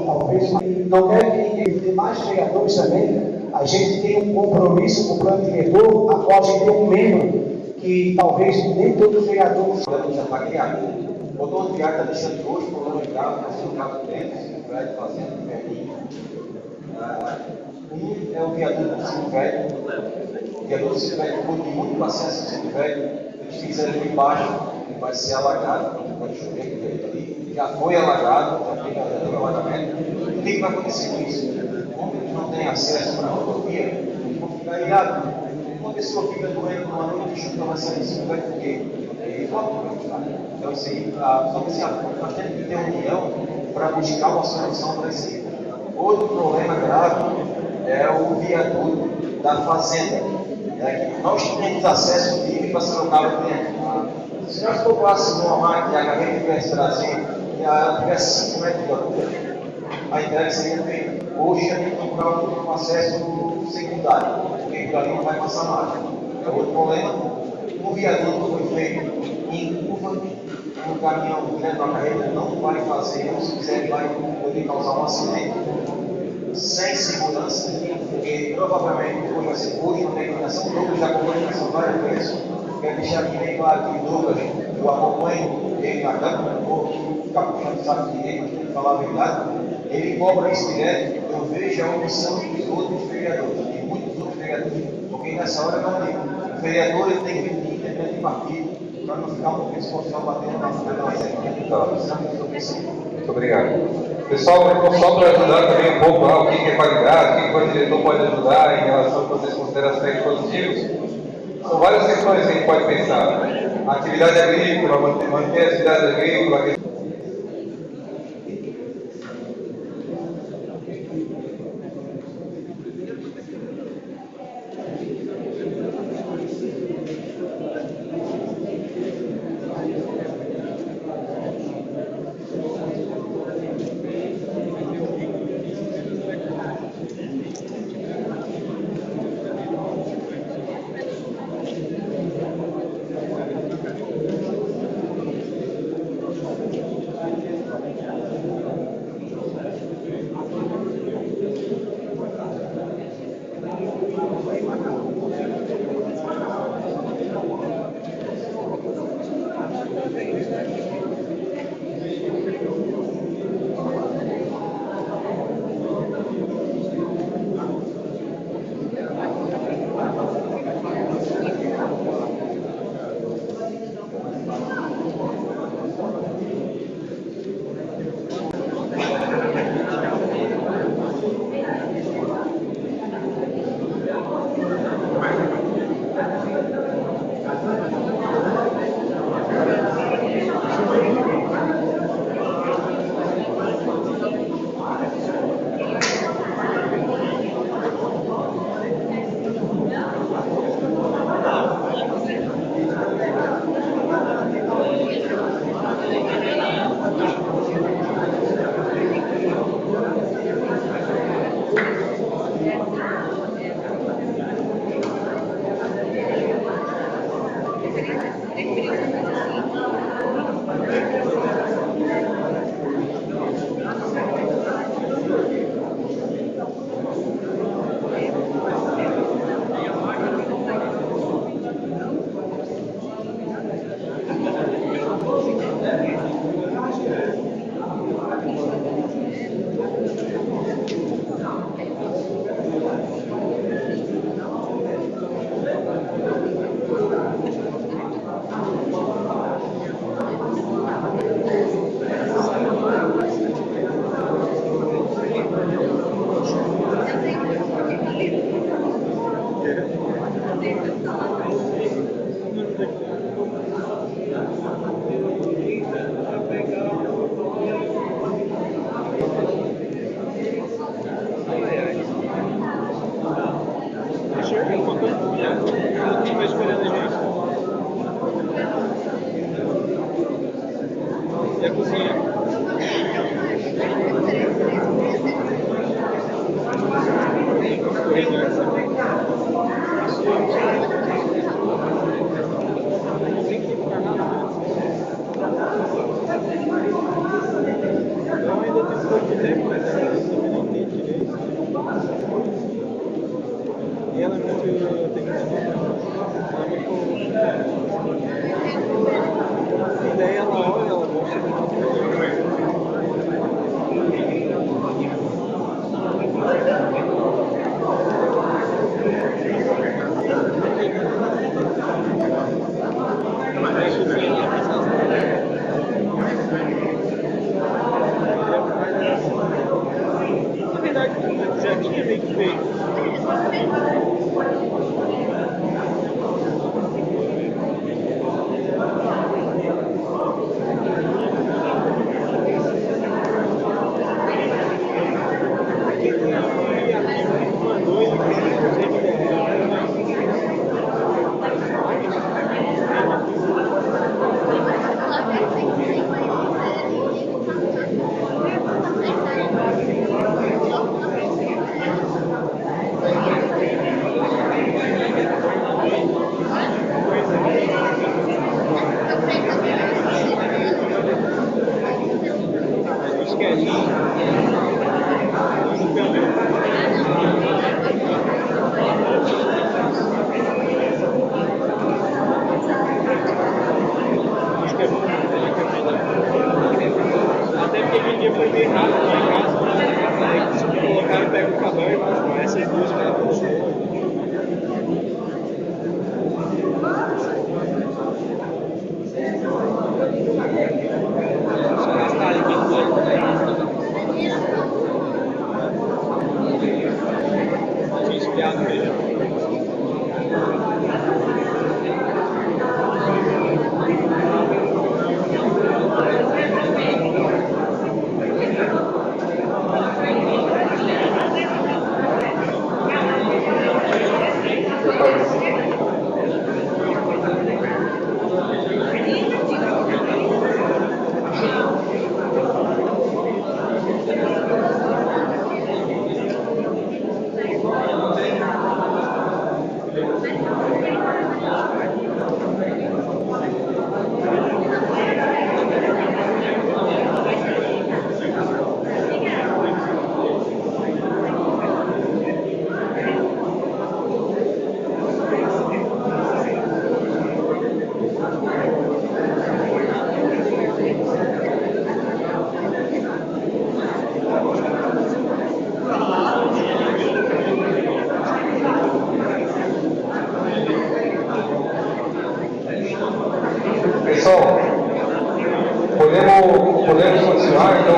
Talvez não deve ter mais vereadores também. A gente tem um compromisso com o plano diretor, a qual a gente tem um membro que talvez nem todos os vereadores. O plano já está criado. O motor de viagem está deixando hoje o problema de carro, fazendo carro dentro, velho, fazendo velhinho. Um é o viaduto do Ciro Velho. O viaduto do Ciro Velho ficou de muito acesso ao Ciro Velho. Eles fizeram ali embaixo, ele vai ser alagado, pode chover, porque ali já foi alagado, já tem alagamento. O que vai acontecer com isso? Como eles não têm acesso para a rodovia, eles vão ficar ilhados. Uma pessoa fica doendo numa noite de chuva, vai sair de Ciro Velho por quê? Então, assim, nós temos que ter união para buscar uma solução para isso aí. Outro problema grave é o viaduto da fazenda, né, que nós temos acesso livre para ser locado dentro. Se nós colocássemos uma máquina e a carreta tivesse trazido e ela tivesse 5 metros de altura, a entrega seria feita. Hoje a gente procurar um acesso secundário, porque por ali não vai passar mais. É outro problema. O viaduto foi feito em curva, o caminhão direto da carreta não vai fazer, ou se quiser vai poder causar um acidente sem segurança, porque provavelmente hoje vai ser hoje uma declaração, o Douglas já conversou várias vezes. Quero deixar aqui bem claro que o Douglas, eu acompanho ele na Câmara, não vou ficar puxando o saco de ninguém, mas tenho que falar a verdade. Ele cobra isso direto, eu vejo a omissão dos outros vereadores, de muitos outros vereadores, porque nessa hora não ligo. O vereador ele tem que vir independente de partido, para não ficar um pouco esforçado batendo na frente da série. Muito obrigado. Pessoal, então, só para ajudar também um pouco o que é qualidade, o que o diretor pode ajudar em relação a que vocês consideram aspectos positivos, são várias questões que a gente pode pensar. a atividade agrícola, manter a atividade agrícola.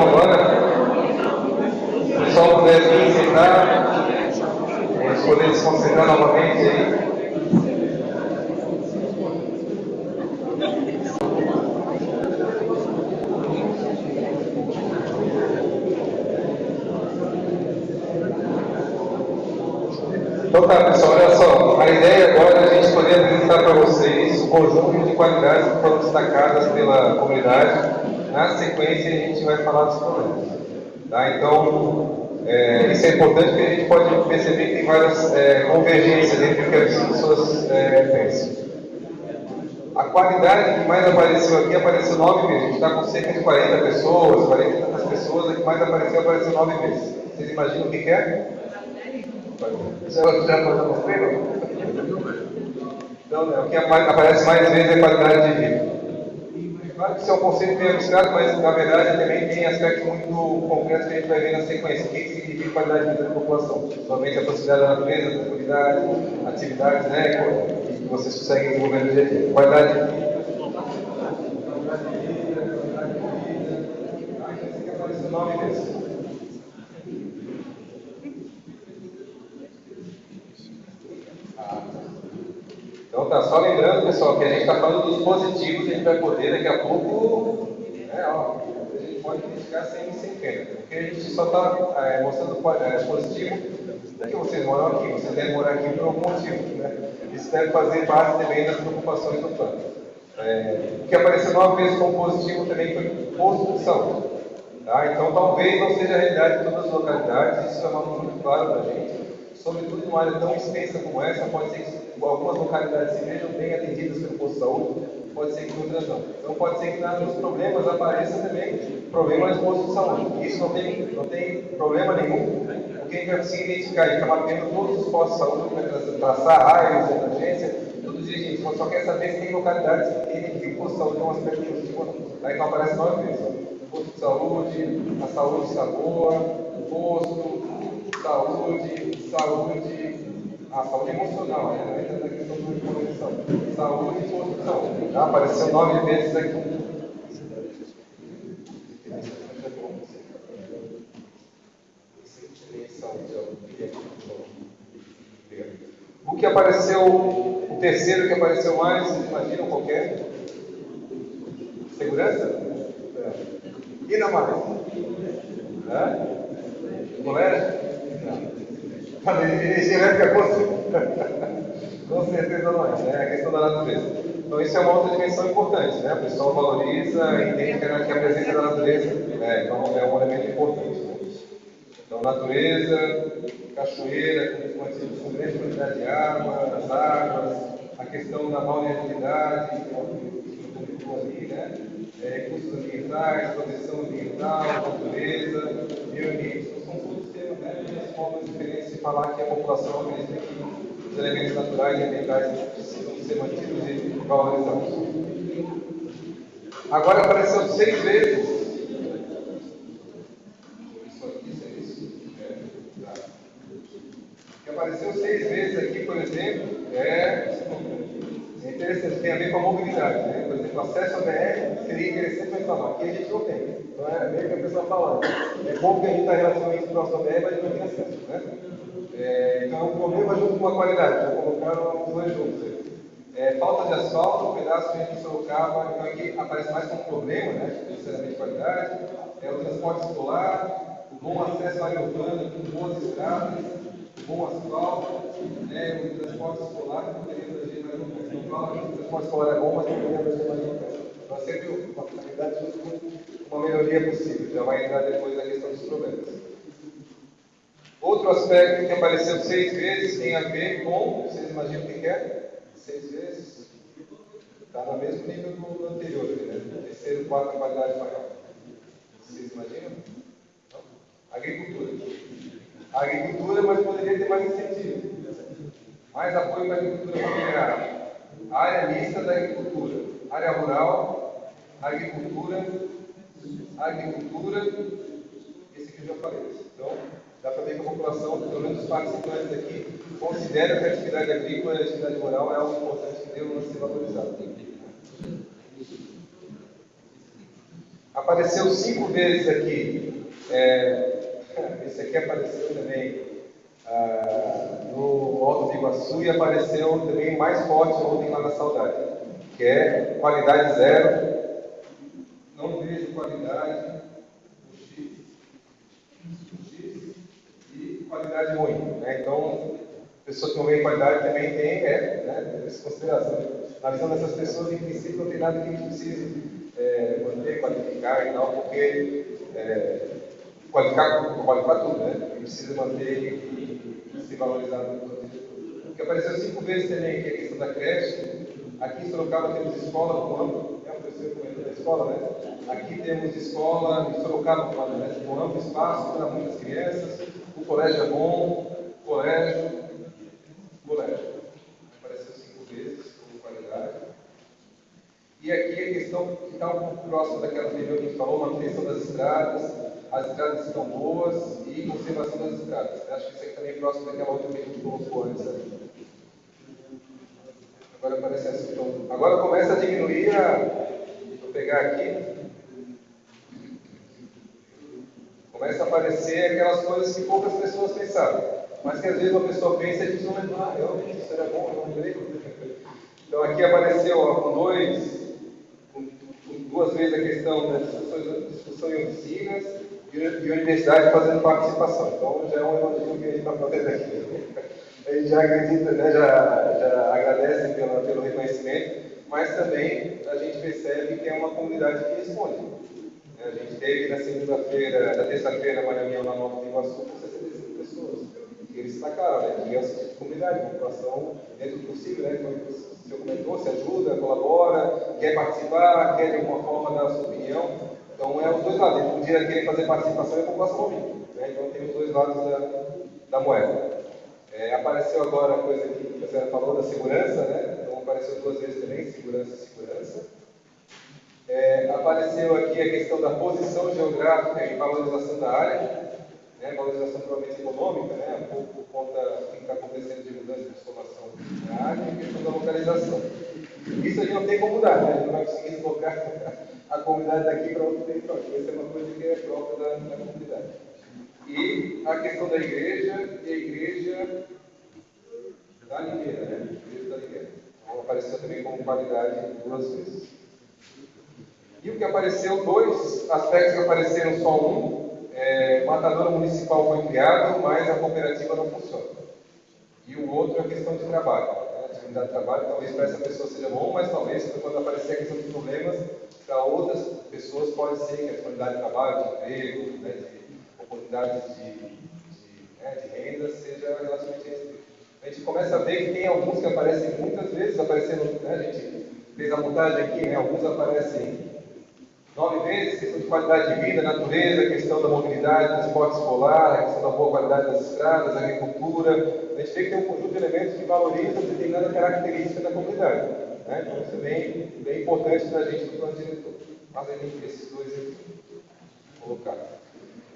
agora, se o pessoal puder vir sentar, poder se concentrar novamente aí. Então tá, pessoal, olha só, a ideia agora é a gente poder apresentar para vocês o conjunto de qualidades que foram destacadas pela comunidade. Na sequência, a gente vai falar dos problemas. Tá? Então, isso é importante porque a gente pode perceber que tem várias convergências entre o que as pessoas pensam. A qualidade que mais apareceu aqui apareceu 9 vezes. A gente está com cerca de 40 pessoas, 40 e tantas pessoas, a que mais apareceu 9 vezes. Vocês imaginam o que é? Já falou com então, o que aparece mais vezes é a qualidade de vida. Claro que isso é um conceito meio abstrato, mas na verdade também tem aspectos muito concretos que a gente vai ver na sequência. O que significa qualidade de vida da população? Somente a proximidade da natureza, a tranquilidade, atividades, né, que vocês conseguem desenvolver no dia a dia. Qualidade de vida. Isso aqui apareceu 9 vezes. Então tá, só lembrando, pessoal, que a gente está falando dos positivos, a gente vai poder daqui a pouco, a gente pode criticar sem pena, porque a gente só está mostrando positivo, não é que vocês moram aqui, vocês devem morar aqui por algum motivo, né? Isso deve fazer parte também das preocupações do plano. O que apareceu 9 vezes como positivo também foi posto de saúde. Tá? Então talvez não seja a realidade de todas as localidades, isso é muito claro para a gente. Sobretudo numa área tão extensa como essa, pode ser que algumas localidades se vejam bem atendidas pelo posto de saúde, pode ser que outras não. Então pode ser que nos problemas apareça também problemas de posto de saúde. Isso não tem problema nenhum, porque a gente vai conseguir identificar, a gente está mapeando todos os postos de saúde, vai traçar áreas de emergência, tudo direitinho. Só quer saber se tem localidades que entendem que o posto de saúde é um aspecto positivo ou não. Aí então aparece 9 vezes. Posto de saúde, a saúde sabor, posto, saúde, a saúde emocional, né? Não entra na questão da conexão. Saúde e construção. Já apareceu 9 vezes aqui. O que apareceu, o terceiro que apareceu mais, vocês imaginam qual é? Segurança? E não mais? Colégio? A energia elétrica com certeza não é, né? A questão da natureza. Então isso é uma outra dimensão importante, né? O pessoal valoriza e entende que a presença da natureza é um elemento importante. Né? Então natureza, cachoeira, com grande quantidade de água, as águas, a questão da balneabilidade, ali, né? Recursos ambientais, proteção ambiental, natureza, meio ambiente, são todos temas, né? Muitas formas diferentes de falar que a população acredita que os elementos naturais e ambientais precisam ser mantidos e valorizados. Agora apareceu 6 vezes. Isso aqui, isso. O que apareceu 6 vezes aqui, por exemplo, é interessante, tem a ver com a mobilidade, né? Por exemplo, acesso à BR seria interessante para falar. Aqui a gente não tem. Então é meio que a pessoa falando. É bom que a gente está relacionando próximo à BR, mas não tem acesso, né? Então é um problema junto com a qualidade. Já colocaram os dois juntos. Falta de asfalto, um pedaço que a gente Sorocaba, então aqui aparece mais como problema, né? Necessariamente de qualidade. O transporte escolar, o bom acesso à área urbana, com boas estradas, bom asfalto, né? O transporte escolar, que poderia trazer mais um pouco. Não fala que o transporte escolar é bom, mas poderia trazer mais um pouco. Então sempre uma qualidade junto com uma melhoria possível. Já vai entrar depois na questão dos problemas. Outro aspecto que apareceu 6 vezes tem a ver com, vocês imaginam o que é? 6 vezes? Está no mesmo nível do anterior, né? Terceiro, quarto, qualidade maior. Vocês imaginam? Não? Agricultura. Agricultura, mas poderia ter mais incentivo. Mais apoio para a agricultura familiar. Área mista da agricultura. Área rural, agricultura, esse aqui eu já falei. Então, dá para ver que a população, pelo menos os participantes aqui, considera que a atividade agrícola e a atividade rural é algo importante que deve ser valorizado. Apareceu 5 vezes aqui. Esse aqui apareceu também no Alto de Iguaçu e apareceu também mais forte ontem lá na Saudade, que é qualidade zero. Não vejo qualidade, o X e qualidade ruim. Né? Então, pessoa que não vê qualidade também tem, essa consideração. Na visão dessas pessoas, em princípio, não tem nada que a gente precise manter, qualificar e tal, porque qualificar tudo, né? A gente precisa manter e se valorizar no todo. O que apareceu 5 vezes também, que é a questão da creche. Aqui em Sorocaba temos escola com amplo, da escola, né? Aqui temos escola em Sorocaba com amplo espaço para muitas crianças. O colégio é bom, colégio. Apareceu 5 vezes como qualidade. E aqui a questão que está um pouco próxima daquela anterior que a gente falou, manutenção das estradas. As estradas estão boas e conservação das estradas. Acho que isso aqui também é próximo daquela outra que a gente colocou antes. Agora aparece essa. Então, agora começa a diminuir vou pegar aqui. Começa a aparecer aquelas coisas que poucas pessoas pensaram. Mas que às vezes uma pessoa pensa e a gente não lembra, realmente isso era bom, eu não lembrei. Então aqui apareceu com 2 vezes a questão da discussão em oficinas e a universidade fazendo participação. Então já é um elogio que a gente está fazendo aqui. A gente já acredita, né, já agradece pelo reconhecimento, mas também a gente percebe que é uma comunidade que responde. A gente teve na terça-feira, uma reunião na Nova de Iguaçu com 65 pessoas. E eles destacaram, né, que é o sentido de comunidade, uma população dentro do possível, né, como o senhor comentou, se ajuda, colabora, quer participar, quer de alguma forma dar a sua opinião. Então é os dois lados. Ele podia querer fazer participação e a população ouvir. Né? Então tem os dois lados da moeda. Apareceu agora a coisa que a senhora falou da segurança, né? Então apareceu 2 vezes também, segurança e segurança. Apareceu aqui a questão da posição geográfica e valorização da área, né? Valorização provavelmente econômica, né? Um pouco por conta do que está acontecendo de mudança de transformação na área e a questão da localização. Isso aqui não tem como mudar, né? A gente não vai conseguir deslocar a comunidade daqui para outro território. Isso é uma coisa que é própria da comunidade. E a questão da igreja e a igreja da Ligueira, né? Igreja da Ligueira. Então apareceu também como qualidade 2 vezes. E o que apareceu, 2 aspectos que apareceram só um. Matadora municipal foi criada, mas a cooperativa não funciona. E o outro é a questão de trabalho. Né? A disponibilidade de trabalho, talvez para essa pessoa seja bom, mas talvez quando aparecer a questão de problemas, para outras pessoas pode ser que a disponibilidade de trabalho, de emprego, né, de oportunidades de renda seja relativamente restrita. A gente começa a ver que tem alguns que aparecem muitas vezes, aparecendo, né, a gente fez a montagem aqui, né, alguns aparecem 9 vezes, questão de qualidade de vida, natureza, questão da mobilidade, transporte escolar, a questão da boa qualidade das estradas, agricultura. A gente vê que tem um conjunto de elementos que valorizam determinada característica da comunidade. Né? Então isso é bem importante para a gente no plano diretor. Mas a gente esses 2 aqui. Vou colocar.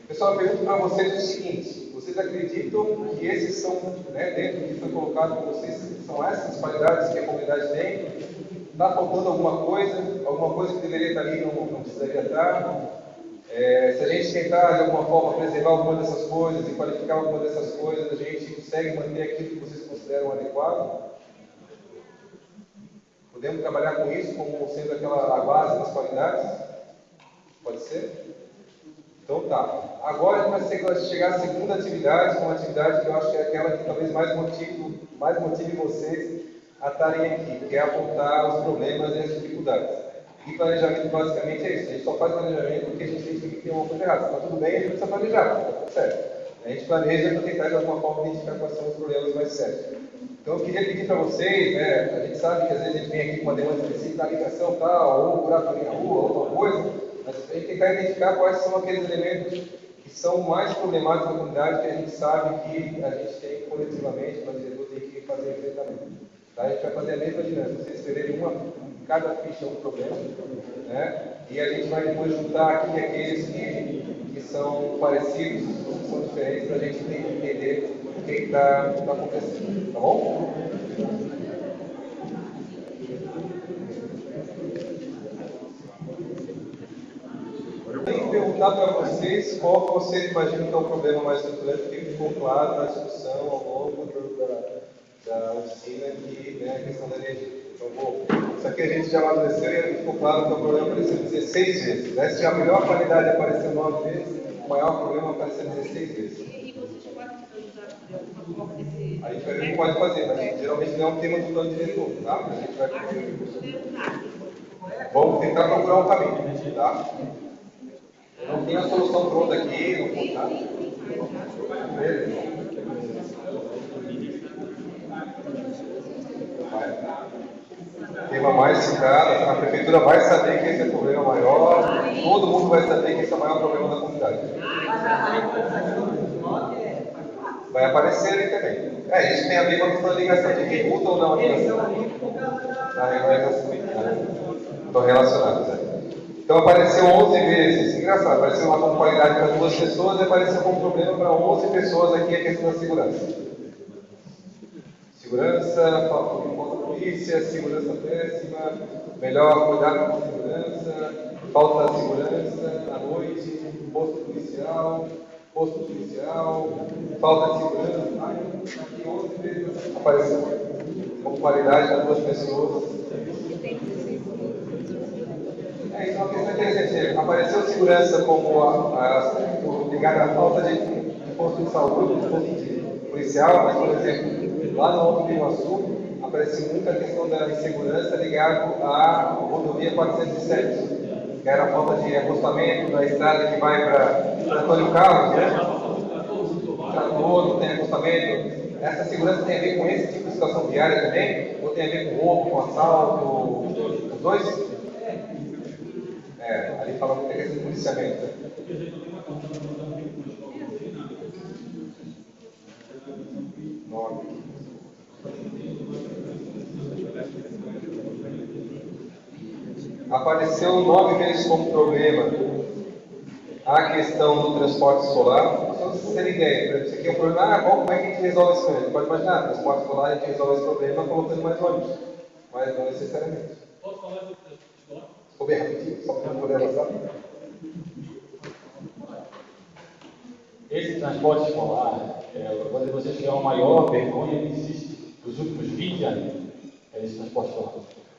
Pessoal, eu pergunto para vocês o seguinte: vocês acreditam que esses são, né, dentro do que foi colocado por vocês, são essas qualidades que a comunidade tem? Está faltando alguma coisa que deveria estar ali, não precisaria estar? Se a gente tentar, de alguma forma, preservar alguma dessas coisas e qualificar alguma dessas coisas, a gente consegue manter aquilo que vocês consideram adequado? Podemos trabalhar com isso como sendo a base das qualidades? Pode ser? Então tá. Agora a gente vai chegar à segunda atividade, uma atividade que eu acho que é aquela que talvez mais motive vocês a estarem aqui, que é apontar os problemas e as dificuldades. E planejamento basicamente é isso. A gente só faz planejamento porque a gente tem que ter uma coisa errada. Se está tudo bem, a gente precisa planejar, está tudo certo. A gente planeja para tentar de alguma forma identificar quais são os problemas mais sérios. Então eu queria pedir para vocês, né, a gente sabe que às vezes a gente vem aqui com uma demanda específica da habitação, tal, ou um buraco na rua, ou alguma coisa, mas a gente tentar identificar quais são aqueles elementos que são mais problemáticos na comunidade, que a gente sabe que a gente tem coletivamente, o diretor tem que fazer enfrentamento. Tá? A gente vai fazer a mesma dinâmica, vocês escreverem cada ficha um problema, né? E a gente vai depois juntar aqui aqueles que são parecidos, que são diferentes, para a gente entender o que está acontecendo, tá bom? perguntar para vocês qual que vocês imaginam que é o problema mais estruturante, que ficou claro na discussão ao longo da oficina aqui, né, a questão da energia. Então, isso aqui a gente já amadureceu e ficou claro que o problema apareceu 16 vezes. Né? Se a melhor qualidade apareceu 9 vezes, o maior problema apareceu 16 vezes. E vocês podem usar alguma forma desse... Aí a gente pode fazer, mas geralmente não é um tema do plano diretor, tá? A gente vai vamos tentar procurar um caminho, tá? Não tem a solução pronta aqui, não vou, tá? Beleza. Tema mais citado, a prefeitura vai saber que esse é o problema maior, todo mundo vai saber que esse é o maior problema da comunidade. Vai aparecer ali também. Isso tem a ver com a questão da ligação, de quem muda ou não a ligação. Na regularização. Estão relacionados. Então apareceu 11 vezes. Engraçado, apareceu uma qualidade para 2 pessoas e apareceu como problema para 11 pessoas aqui a questão da segurança. Segurança, falta de polícia, segurança péssima, melhor cuidado com a segurança, falta de segurança à noite, posto policial, falta de segurança, aqui 11 vezes apareceu como qualidade para 2 pessoas. Isso é uma questão interessante. Apareceu segurança como ligada à falta de posto de saúde, de posto de policial, mas, por exemplo, lá no Alto do Iguaçu, apareceu muita questão da insegurança ligada à rodovia 407, que era a falta de acostamento da estrada que vai para Antônio Carlos, né? Trator, não tem acostamento. Essa segurança tem a ver com esse tipo de situação viária também? Ou tem a ver com roubo, com assalto? Os dois? Ali fala muita questão de policiamento. Né? Apareceu 9 vezes como problema a questão do transporte escolar. Só vocês terem ideia, isso aqui é um problema. Como é que a gente resolve esse problema? Pode imaginar, transporte escolar a gente resolve esse problema colocando mais ônibus, mas não necessariamente. Posso falar sobre transporte escolar? Ficou bem rapidinho, só para não poder avançar. Esse transporte escolar, vou dizer vocês que é a maior vergonha que existe dos últimos 20 anos, esse transporte escolar.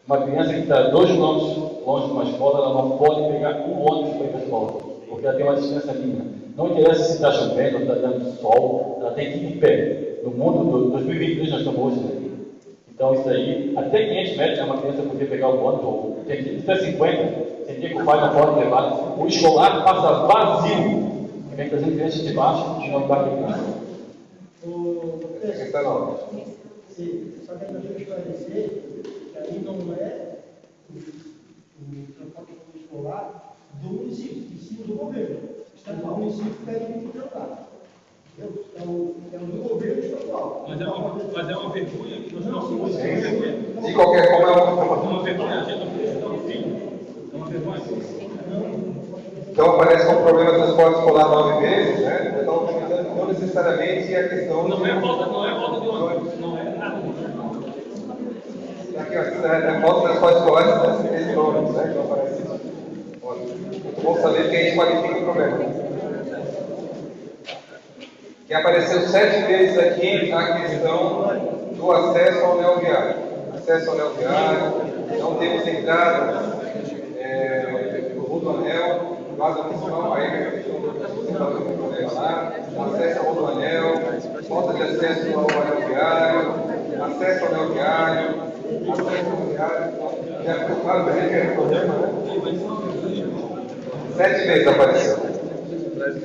Uma criança que está 2 quilômetros longe de uma escola, ela não pode pegar um ônibus para ir para a escola, porque ela tem uma distância mínima. Não interessa se está chovendo ou está dando sol, ela tem que ir de pé. No mundo de 2022 nós estamos hoje, né? Então isso aí, até 500 metros é uma criança poder pegar o ônibus, ou tem que até 50, tem que o pai não pode levar. O escolar passa vazio. Vem trazendo crianças de baixo e não vai ter criança. Essa questão não. Sim, só que eu quero esclarecer que aí não é o transporte escolar do município, e sim do governo. Estadual, o município pede muito trabalho. É um governo estadual. Mas é uma vergonha que nós não somos. De qualquer forma, é uma vergonha. A gente não precisa dar um filho. É uma vergonha. Então aparece como problema do transporte escolar 9 vezes, né? Eu estava comentando não necessariamente a questão não é falta de ônibus, não é nada. Aqui, ó, é falta do transporte escolar esse ônibus, né? Então aparece isso. Muito bom saber que a gente qualifica o problema. Que apareceu 7 vezes aqui a questão do acesso ao anel viário. Acesso ao anel viário, não temos entrada do rodoanel, vaga municipal, aí a questão do problema lá, acesso ao rodoanel, falta de acesso ao anel viário, acesso ao anel viário, acesso ao viário, já ficou claro também que é problema, né? 7 vezes apareceu.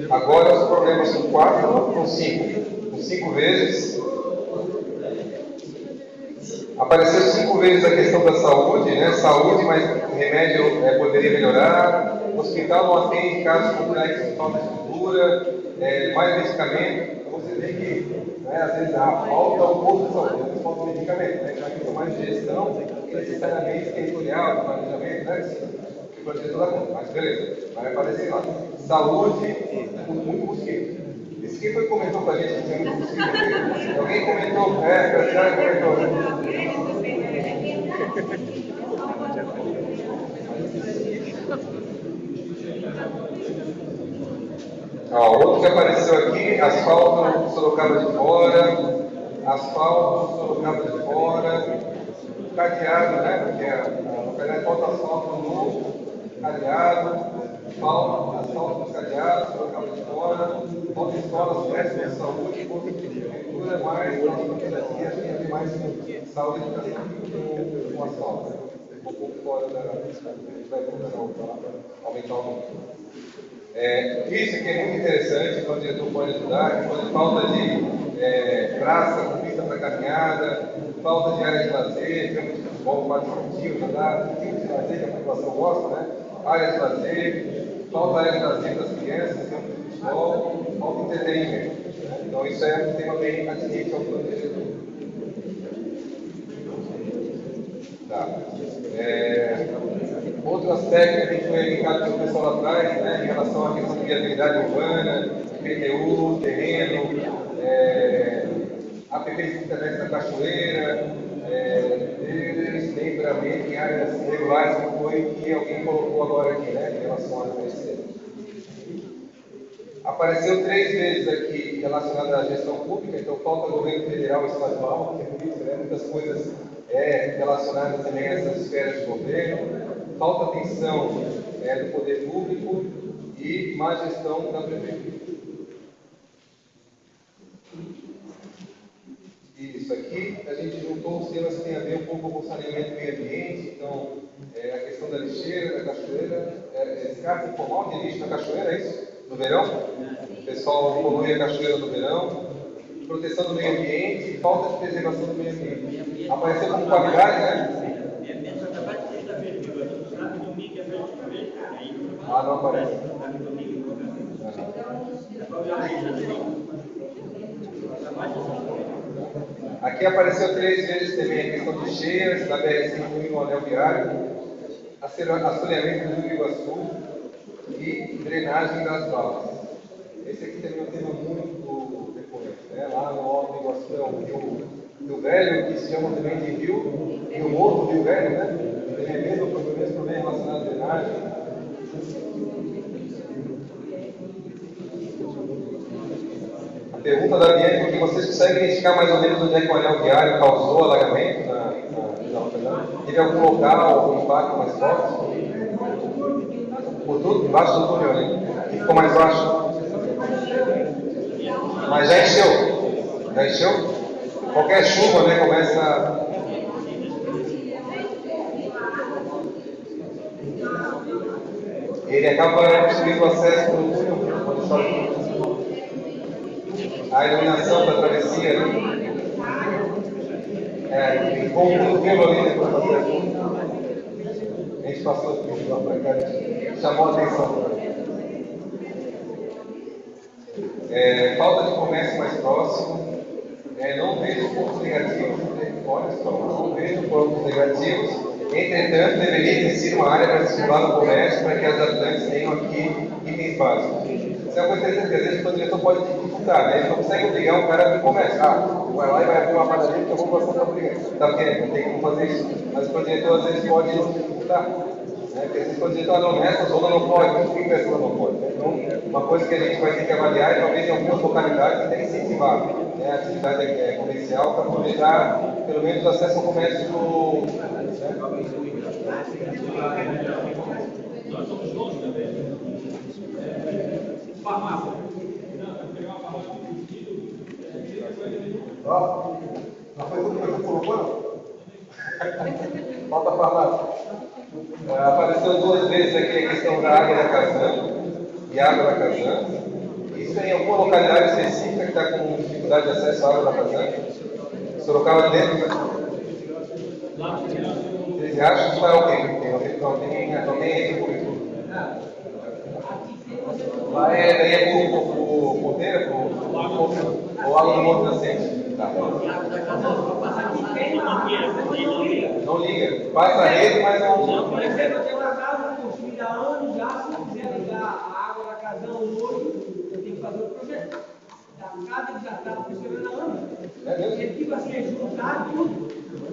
Agora os problemas são 4 ou 5? Com 5 vezes. Apareceu 5 vezes a questão da saúde, né? Saúde, mas remédio poderia melhorar. O hospital não atende casos culturais com falta de estrutura, mais medicamento. Então você vê que, né, às vezes, falta um pouco de saúde, às vezes falta medicamento, né? Já que mais de gestão, que necessariamente territorial, planejamento, né? Projeto toda conta, mas beleza, vai aparecer lá. Saúde, muito mosquito. Esse quem foi que comentou com a gente que tem muito mosquito? Alguém comentou, Graciela comentou. Ó, outro que apareceu aqui, asfalto Sorocaba de fora, asfalto Sorocaba de fora, cadeado, né? Porque na verdade falta asfalto novo, cadeado, asfalto cadeado, Sorocaba de fora, falta escolas, creches de saúde, cultura, mais, aqui acho que tem mais saúde e educação que com asfalto. Um pouco fora da. A gente vai aumentar o número. Isso aqui é muito interessante, quando o diretor pode ajudar, quando falta de praça, com pista para caminhada, falta de área de lazer, campo de futebol, quadro esportivo, tipo de lazer que a população gosta, né? Área de lazer, falta área de lazer para as crianças, campo de futebol, falta entretenimento. Né? Então isso é um tema bem atinente ao plano diretor. Tá. Outro aspecto que foi indicado pelo pessoal lá atrás, né, em relação à questão de viabilidade urbana, IPTU, terreno, APP de internet da Cachoeira, desmembramento em áreas regulares, que foi o que alguém colocou agora aqui, né, em relação à APC. Apareceu 3 vezes aqui relacionado à gestão pública, então falta governo federal e estadual, que é por isso, né, muitas coisas relacionadas também a essas esferas de governo, falta atenção do poder público e má gestão da prefeitura. Isso aqui, a gente juntou os temas que tem a ver um pouco com o saneamento do meio ambiente, então a questão da lixeira, da cachoeira, descarte informal de lixo na cachoeira, é isso? No verão? O pessoal polui a cachoeira no verão, proteção do meio ambiente e falta de preservação do meio ambiente. Apareceu como qualidade, né? Ah, não aparece. Aqui apareceu 3 vezes também a questão de cheias da BR-101 no anel viário, assoreamento do Rio Iguaçu e drenagem das balas. Esse aqui também é um tema muito recorrente, né? Lá no Alto do Iguaçu é o Rio Velho, que se chama também de Rio Morto, Rio Velho, né? Tem o mesmo problema relacionado à drenagem. A pergunta da Bianca é que vocês conseguem identificar mais ou menos onde é que o anel viário causou alagamento na Rotterdam? Teve algum local, algum impacto mais forte? Por tudo? Embaixo do túnel, né? Que ficou mais baixo? Mas já encheu? Já encheu? Qualquer chuva, né, começa... Ele acaba obstruindo o acesso para o túnel, quando chove. A iluminação da travessia ali. Ficou um cotovelo ali depois do acesso. A gente passou por lá para cá, chamou a atenção. Falta de comércio mais próximo. Não vejo pontos negativos, olha só, não vejo pontos negativos. Entretanto, deveria existir uma área para estimular o comércio para que os habitantes tenham aqui itens básicos. Isso é uma coisa que às vezes o diretor pode dificultar, né? Ele não consegue obrigar um cara a abrir comércio. Vai lá e vai abrir uma padaria porque a população está obrigando. Tá querendo? Não tem como fazer isso. Mas o diretor às vezes pode dificultar. Porque às vezes o diretor não, essa zona não pode, por que essa zona não pode? Então, uma coisa que a gente vai ter que avaliar é talvez em algumas localidades até incentivar a atividade comercial para poder dar pelo menos acesso ao comércio do. Nós somos donos também. Farmácia. Pegar uma farmácia não foi tudo que eu colocou? Falta a farmácia. Apareceu 2 vezes aqui a questão da água da Casan e água da Casan. Isso em alguma localidade específica que está com dificuldade de acesso à água da Casan. Sorocaba de dentro, né? Vocês acham que vai o quê? Não tem rede pública. Lá daí é por ponteira, ou água do Morro Nascente. Tá. Não liga. Passa a rede, mas não. Por exemplo, eu tenho uma casa construída há anos já, se eu quiser ligar a água da Casão hoje, eu tenho que fazer o projeto. Da casa já está funcionando há anos. Ele tipo assim, é juntar tudo.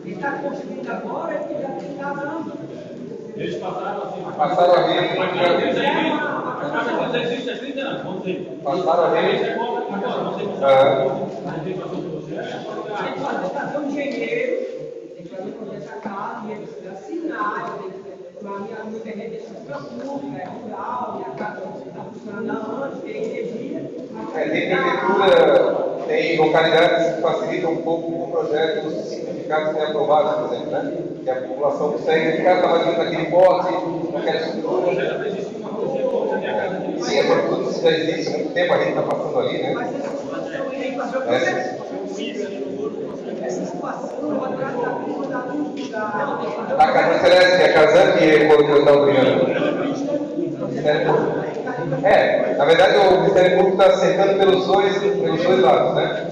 Ele está construindo agora, ele já tem casa há anos. Eles passaram assim. Passaram a rede, mas Mas existe há 30 anos, vamos dizer. Passaram a A lei. gente agora, não sei se Ah. A gente pode fazer um engenheiro, tem que fazer um projeto da casa, e ele precisa assinar, a minha terreno é estrutura pública, é rural, e a casa está funcionando há anos, tem energia. Tem prefeitura, tem localidades que facilitam um pouco o projeto dos simplificados que têm aprovados, por exemplo, né? Que a população consegue ficar trabalhando naquele porte, naquela estrutura. Sim, é porque tudo isso já existe há muito tempo, a gente está passando ali, né? Mas essa situação aí, essa situação, o tratamento da luz da... A Casan Celeste, que é a Casan que colocou o Briano. Na verdade o Ministério Público está aceitando pelos dois lados, né?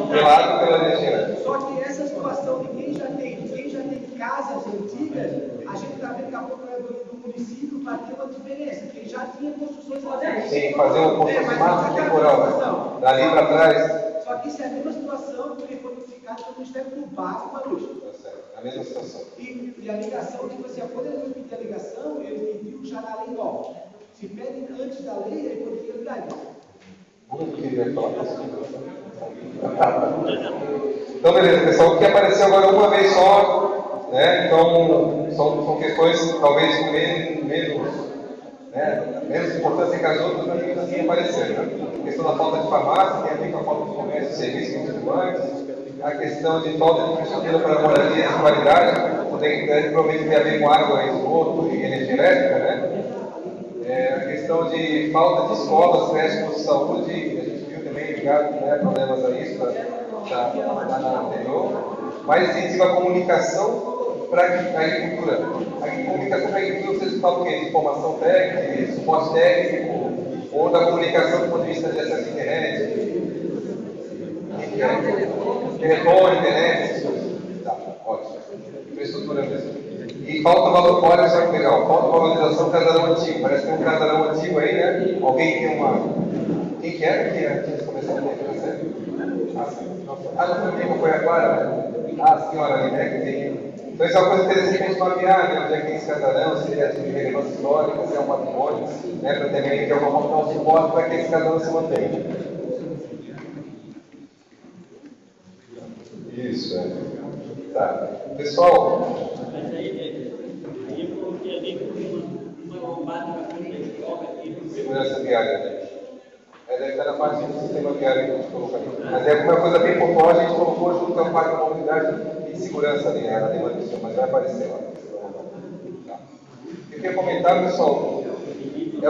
Pelo lado e pela energia. Só que essa situação de quem já tem casas antigas, a gente está vendo que a Procuradoria do município vai ter uma diferença, quem já tinha construções modernas. Sim, fazer uma construção máxima temporal, né? Dali para trás. Só que isso é a mesma situação porque foi notificado pelo Ministério do Pago para luz. Tá certo, a mesma situação. E a ligação, tipo assim, quando ele pedir a ligação, ele pediu já na lei nova. Se pede antes da lei, ele poderia ligar. Muito queria falar com isso. Então, beleza, pessoal. O que apareceu agora uma vez só, né? Então, são questões talvez com menos importância que as outras, mas ainda assim apareceram, né? A questão da falta de farmácia, tem a ver com a falta de comércio e serviços que tudo mais. A questão de falta de infraestrutura para moradia de qualidade, provavelmente tem a ver com água, esgoto e energia elétrica, né? A questão de falta de escolas, creches de saúde, a gente viu também ligado, né, problemas a isso na anterior. Mais incentivo à comunicação para a agricultura. A comunicação para a agricultura, vocês falam o quê? De formação técnica, suporte técnico, ou da comunicação do ponto de vista de acesso à internet? Telefone, internet, tá, ótimo. Infraestrutura mesmo. E falta valor, olha só que legal, falta valorização do casarão antigo. Parece que tem um casarão antigo aí, né? Alguém tem uma. Quem que era que tinha começado a ter? Não foi comigo, foi a Clara, né? A senhora ali, né? Que tem. Então isso é uma coisa interessante a gente mapear, né? Onde é que tem esse casarão, se é de relevância histórica, se é um patrimônio, né? Para também ter uma dar um suporte para que esse casarão se mantenha. Isso, Tá. Pessoal. Segurança viária, gente. Deve estar na parte do sistema viário que a gente colocou ali. Mas é uma coisa bem pontual, a gente colocou junto com a parte da mobilidade e de segurança ali, né? Na demanda do mas vai aparecer lá. Tá. Eu queria comentar, pessoal, é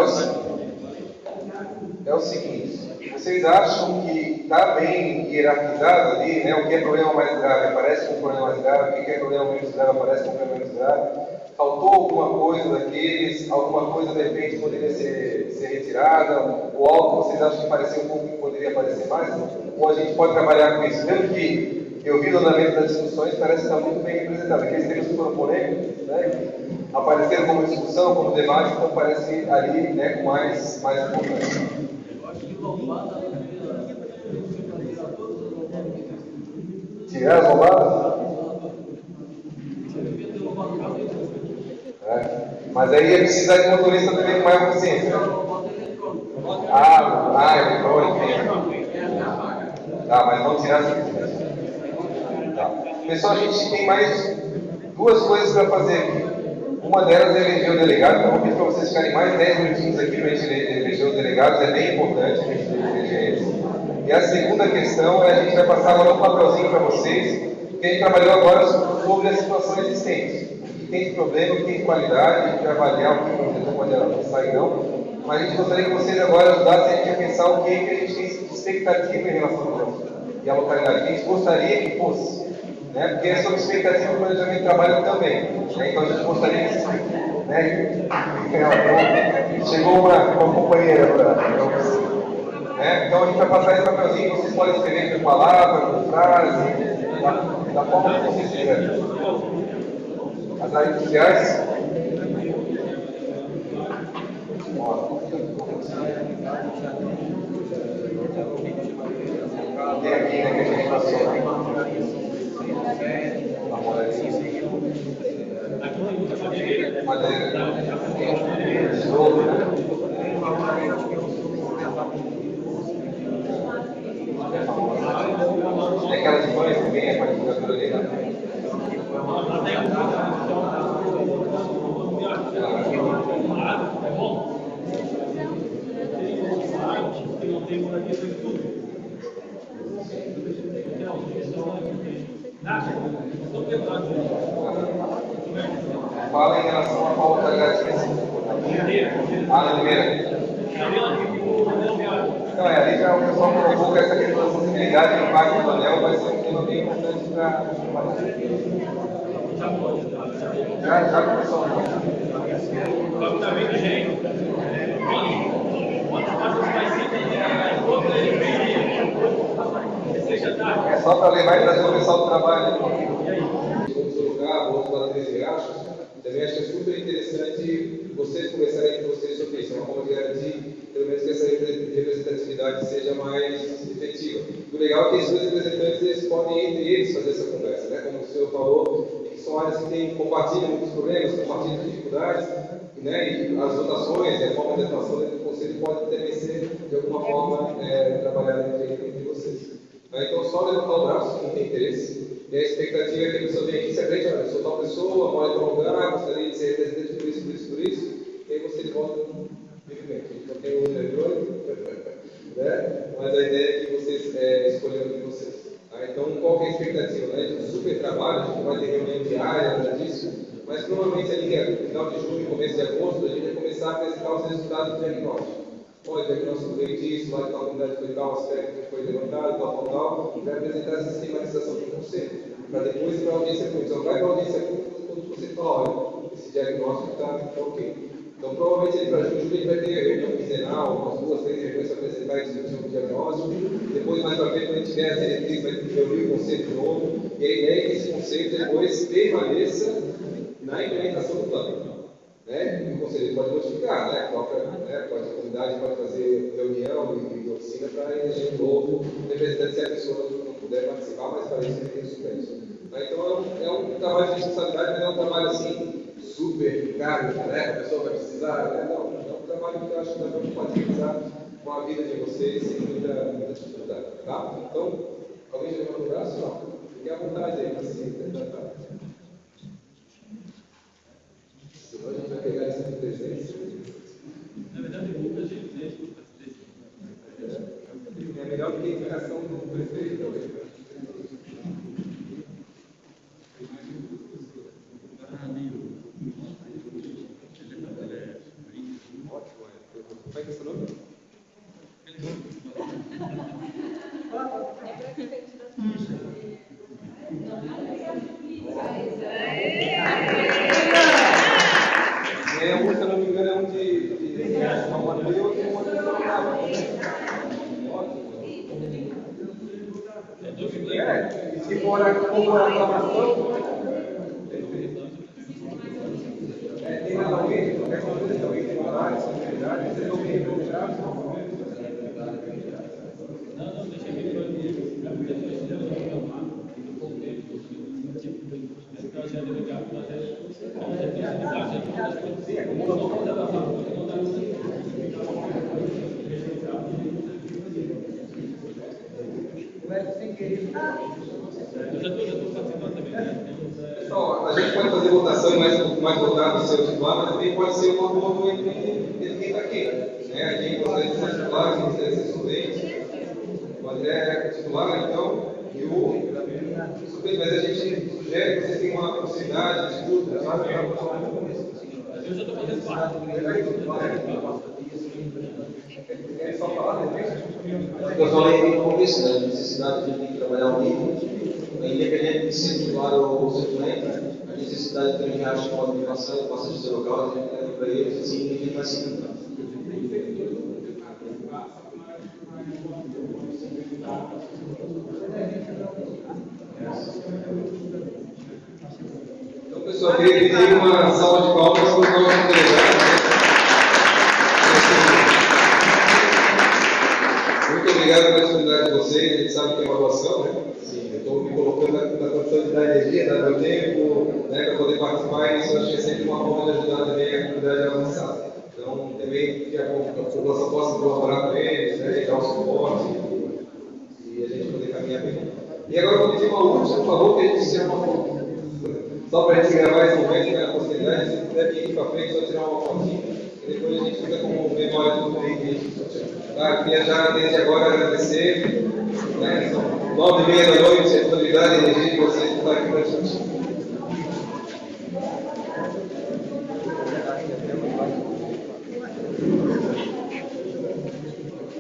o seguinte, vocês acham que está bem hierarquizado ali, né? O que é problema mais grave aparece como problema mais grave, o que é problema menos grave aparece como problema menos grave. Faltou alguma coisa daqueles, alguma coisa de repente poderia ser retirada, ou algo que vocês acham que parecia um pouco que poderia aparecer mais? Ou a gente pode trabalhar com isso? Pelo que eu vi no andamento das discussões, parece que está muito bem representado. Aqueles temas que foram polêmicos, né, que apareceram como discussão, como debate, então parece ali, né, com mais importância. Tirar as roubadas? Mas aí ia precisar de motorista também com mais consciência. Eletrônico. Tá, mas não tirar simplesmente. Tá. Pessoal, a gente tem mais duas coisas para fazer aqui. Uma delas é eleger o delegado, então vou pedir para vocês ficarem mais 10 minutinhos aqui para a gente eleger os delegados, é bem importante a gente eleger eles. E a segunda questão é a gente vai passar agora um papelzinho para vocês, que a gente trabalhou agora sobre a situação existente. O que tem de problema, o que tem de qualidade, de avaliar o que o diretor pode avançar e não. Mas a gente gostaria que vocês agora ajudassem a gente a pensar o que a gente tem de expectativa em relação ao projeto e à localidade. A gente gostaria que fosse, né? Porque é sobre expectativa do planejamento de trabalho também. Né? Então a gente gostaria que, né? Chegou uma companheira para. Né? Então a gente vai passar esse papelzinho, vocês podem escrever com palavra, com frase, da forma que vocês quiserem. As áreas sociais. Tem aqui, né, que a gente passou. Madeira. Esgoto. moradia foi tudo. Estou preparado. Fala em relação à pauta grátis. Oliveira. Então, ali já o pessoal colocou que essa questão da acessibilidade no Parque do Anel vai ser um tema bem importante para já começou. Está vendo, gente? Quantas passas mais simples é só para levar e trazer o pessoal do trabalho. Vamos colocar, vamos bater esse graxo. Também acho que é super interessante vocês conversarem entre vocês sobre isso. É uma forma de garantir, pelo menos, que essa representatividade seja mais efetiva. O legal é que esses dois representantes eles podem, entre eles, fazer essa conversa, né? Como o senhor falou, que são áreas que compartilham muitos problemas, compartilham dificuldades, né? E as votações e a forma de atuação dentro do conselho pode também ser, de alguma forma, trabalhada entre vocês. Então, só levantar o braço, quem tem interesse. E a expectativa é que a pessoa venha aqui e se apresente, olha, eu sou tal pessoa, moro em tal lugar, gostaria de ser representante por isso, por isso, por isso. E aí você volta muito bem. A gente não tem o eletrônico, né? Mas a ideia é que vocês escolham entre vocês. Então, qual que é a expectativa? Né? De um super trabalho, a gente não vai ter reunião diária, nada disso, mas provavelmente ali, no final de julho, começo de agosto, a gente vai começar a apresentar os resultados do diagnóstico. Olha, o diagnóstico veio disso, lá de tal comunidade foi tal aspecto que foi levantado, tal, e vai apresentar essa sistematização do conceito, para depois ir para a audiência pública. Então, vai para a audiência pública quando você fala, olha, esse diagnóstico está ok. Então, provavelmente, ali para julho, a gente vai ter reunião quinzenal, umas 2, 3 reuniões para apresentar a discussão do diagnóstico. Depois, mais para frente, quando a gente tiver a diretriz, vai reunir o conceito de novo, e a ideia é que esse conceito depois permaneça na implementação do plano. Né? E o conselho pode modificar, né? A comunidade pode fazer reunião e oficina para eleger um novo representante se a pessoa não puder participar, mas para isso ele tem suplente. Então é um trabalho de responsabilidade, mas não é um trabalho assim super caro, né? A pessoa vai precisar, né? Não, é um trabalho que eu acho que dá para compatibilizar com a vida de vocês sem muita dificuldade, tá? Então, alguém já levanta o braço? Não. Fique à vontade aí para se candidatar. Senão a gente vai pegar essa presença. Na verdade, muita gente tem é melhor do que a indicação do prefeito. Ótimo, como é que é seu nome? Se eu não me engano, é um de Mateus e um de e se for a reclamação, tem legalmente, qualquer coisa também tem horário, são atividades, vocês vão me recuperar. Não, deixa eu ver. Pessoal, a gente pode fazer votação mais votada do seu titular, mas também pode ser um acordo entre quem está aqui. Né? A gente gostaria de ser titular, quem gostaria de ser suplente. O André é titular, então, e o suplente, mas a gente sugere que vocês tenham uma possibilidade de disputa, sabe? Eu já estou fazendo parte. Eu falei no começo da necessidade de a gente trabalhar unido, independente de ser titular ou suplente, a necessidade de que a gente pode passar de ser local, a gente leva para eles, assim, a gente vai se encontrar. Então, pessoal, eu queria pedir uma salva de palmas para o nosso delegado. Muito obrigado pela disponibilidade de vocês. A gente sabe que é uma doação, né? Sim, eu estou me colocando na condição de dar energia, dar meu tempo, né, para poder participar, e isso eu acho que é sempre uma forma de ajudar também a comunidade a avançar. Então, também que a população possa colaborar com eles, né, dar o suporte e a gente poder caminhar bem. E agora eu vou pedir uma última, por favor, que a gente tire uma foto. Só para a gente gravar esse momento, né, a possibilidade, se puder vir aqui para frente, só tirar uma fotinha. depois a gente fica com memória de tudo aí. Tá? Queria já desde agora agradecer. Né? São 9h30 da noite, a disponibilidade e energia de vocês que estão aqui com a gente.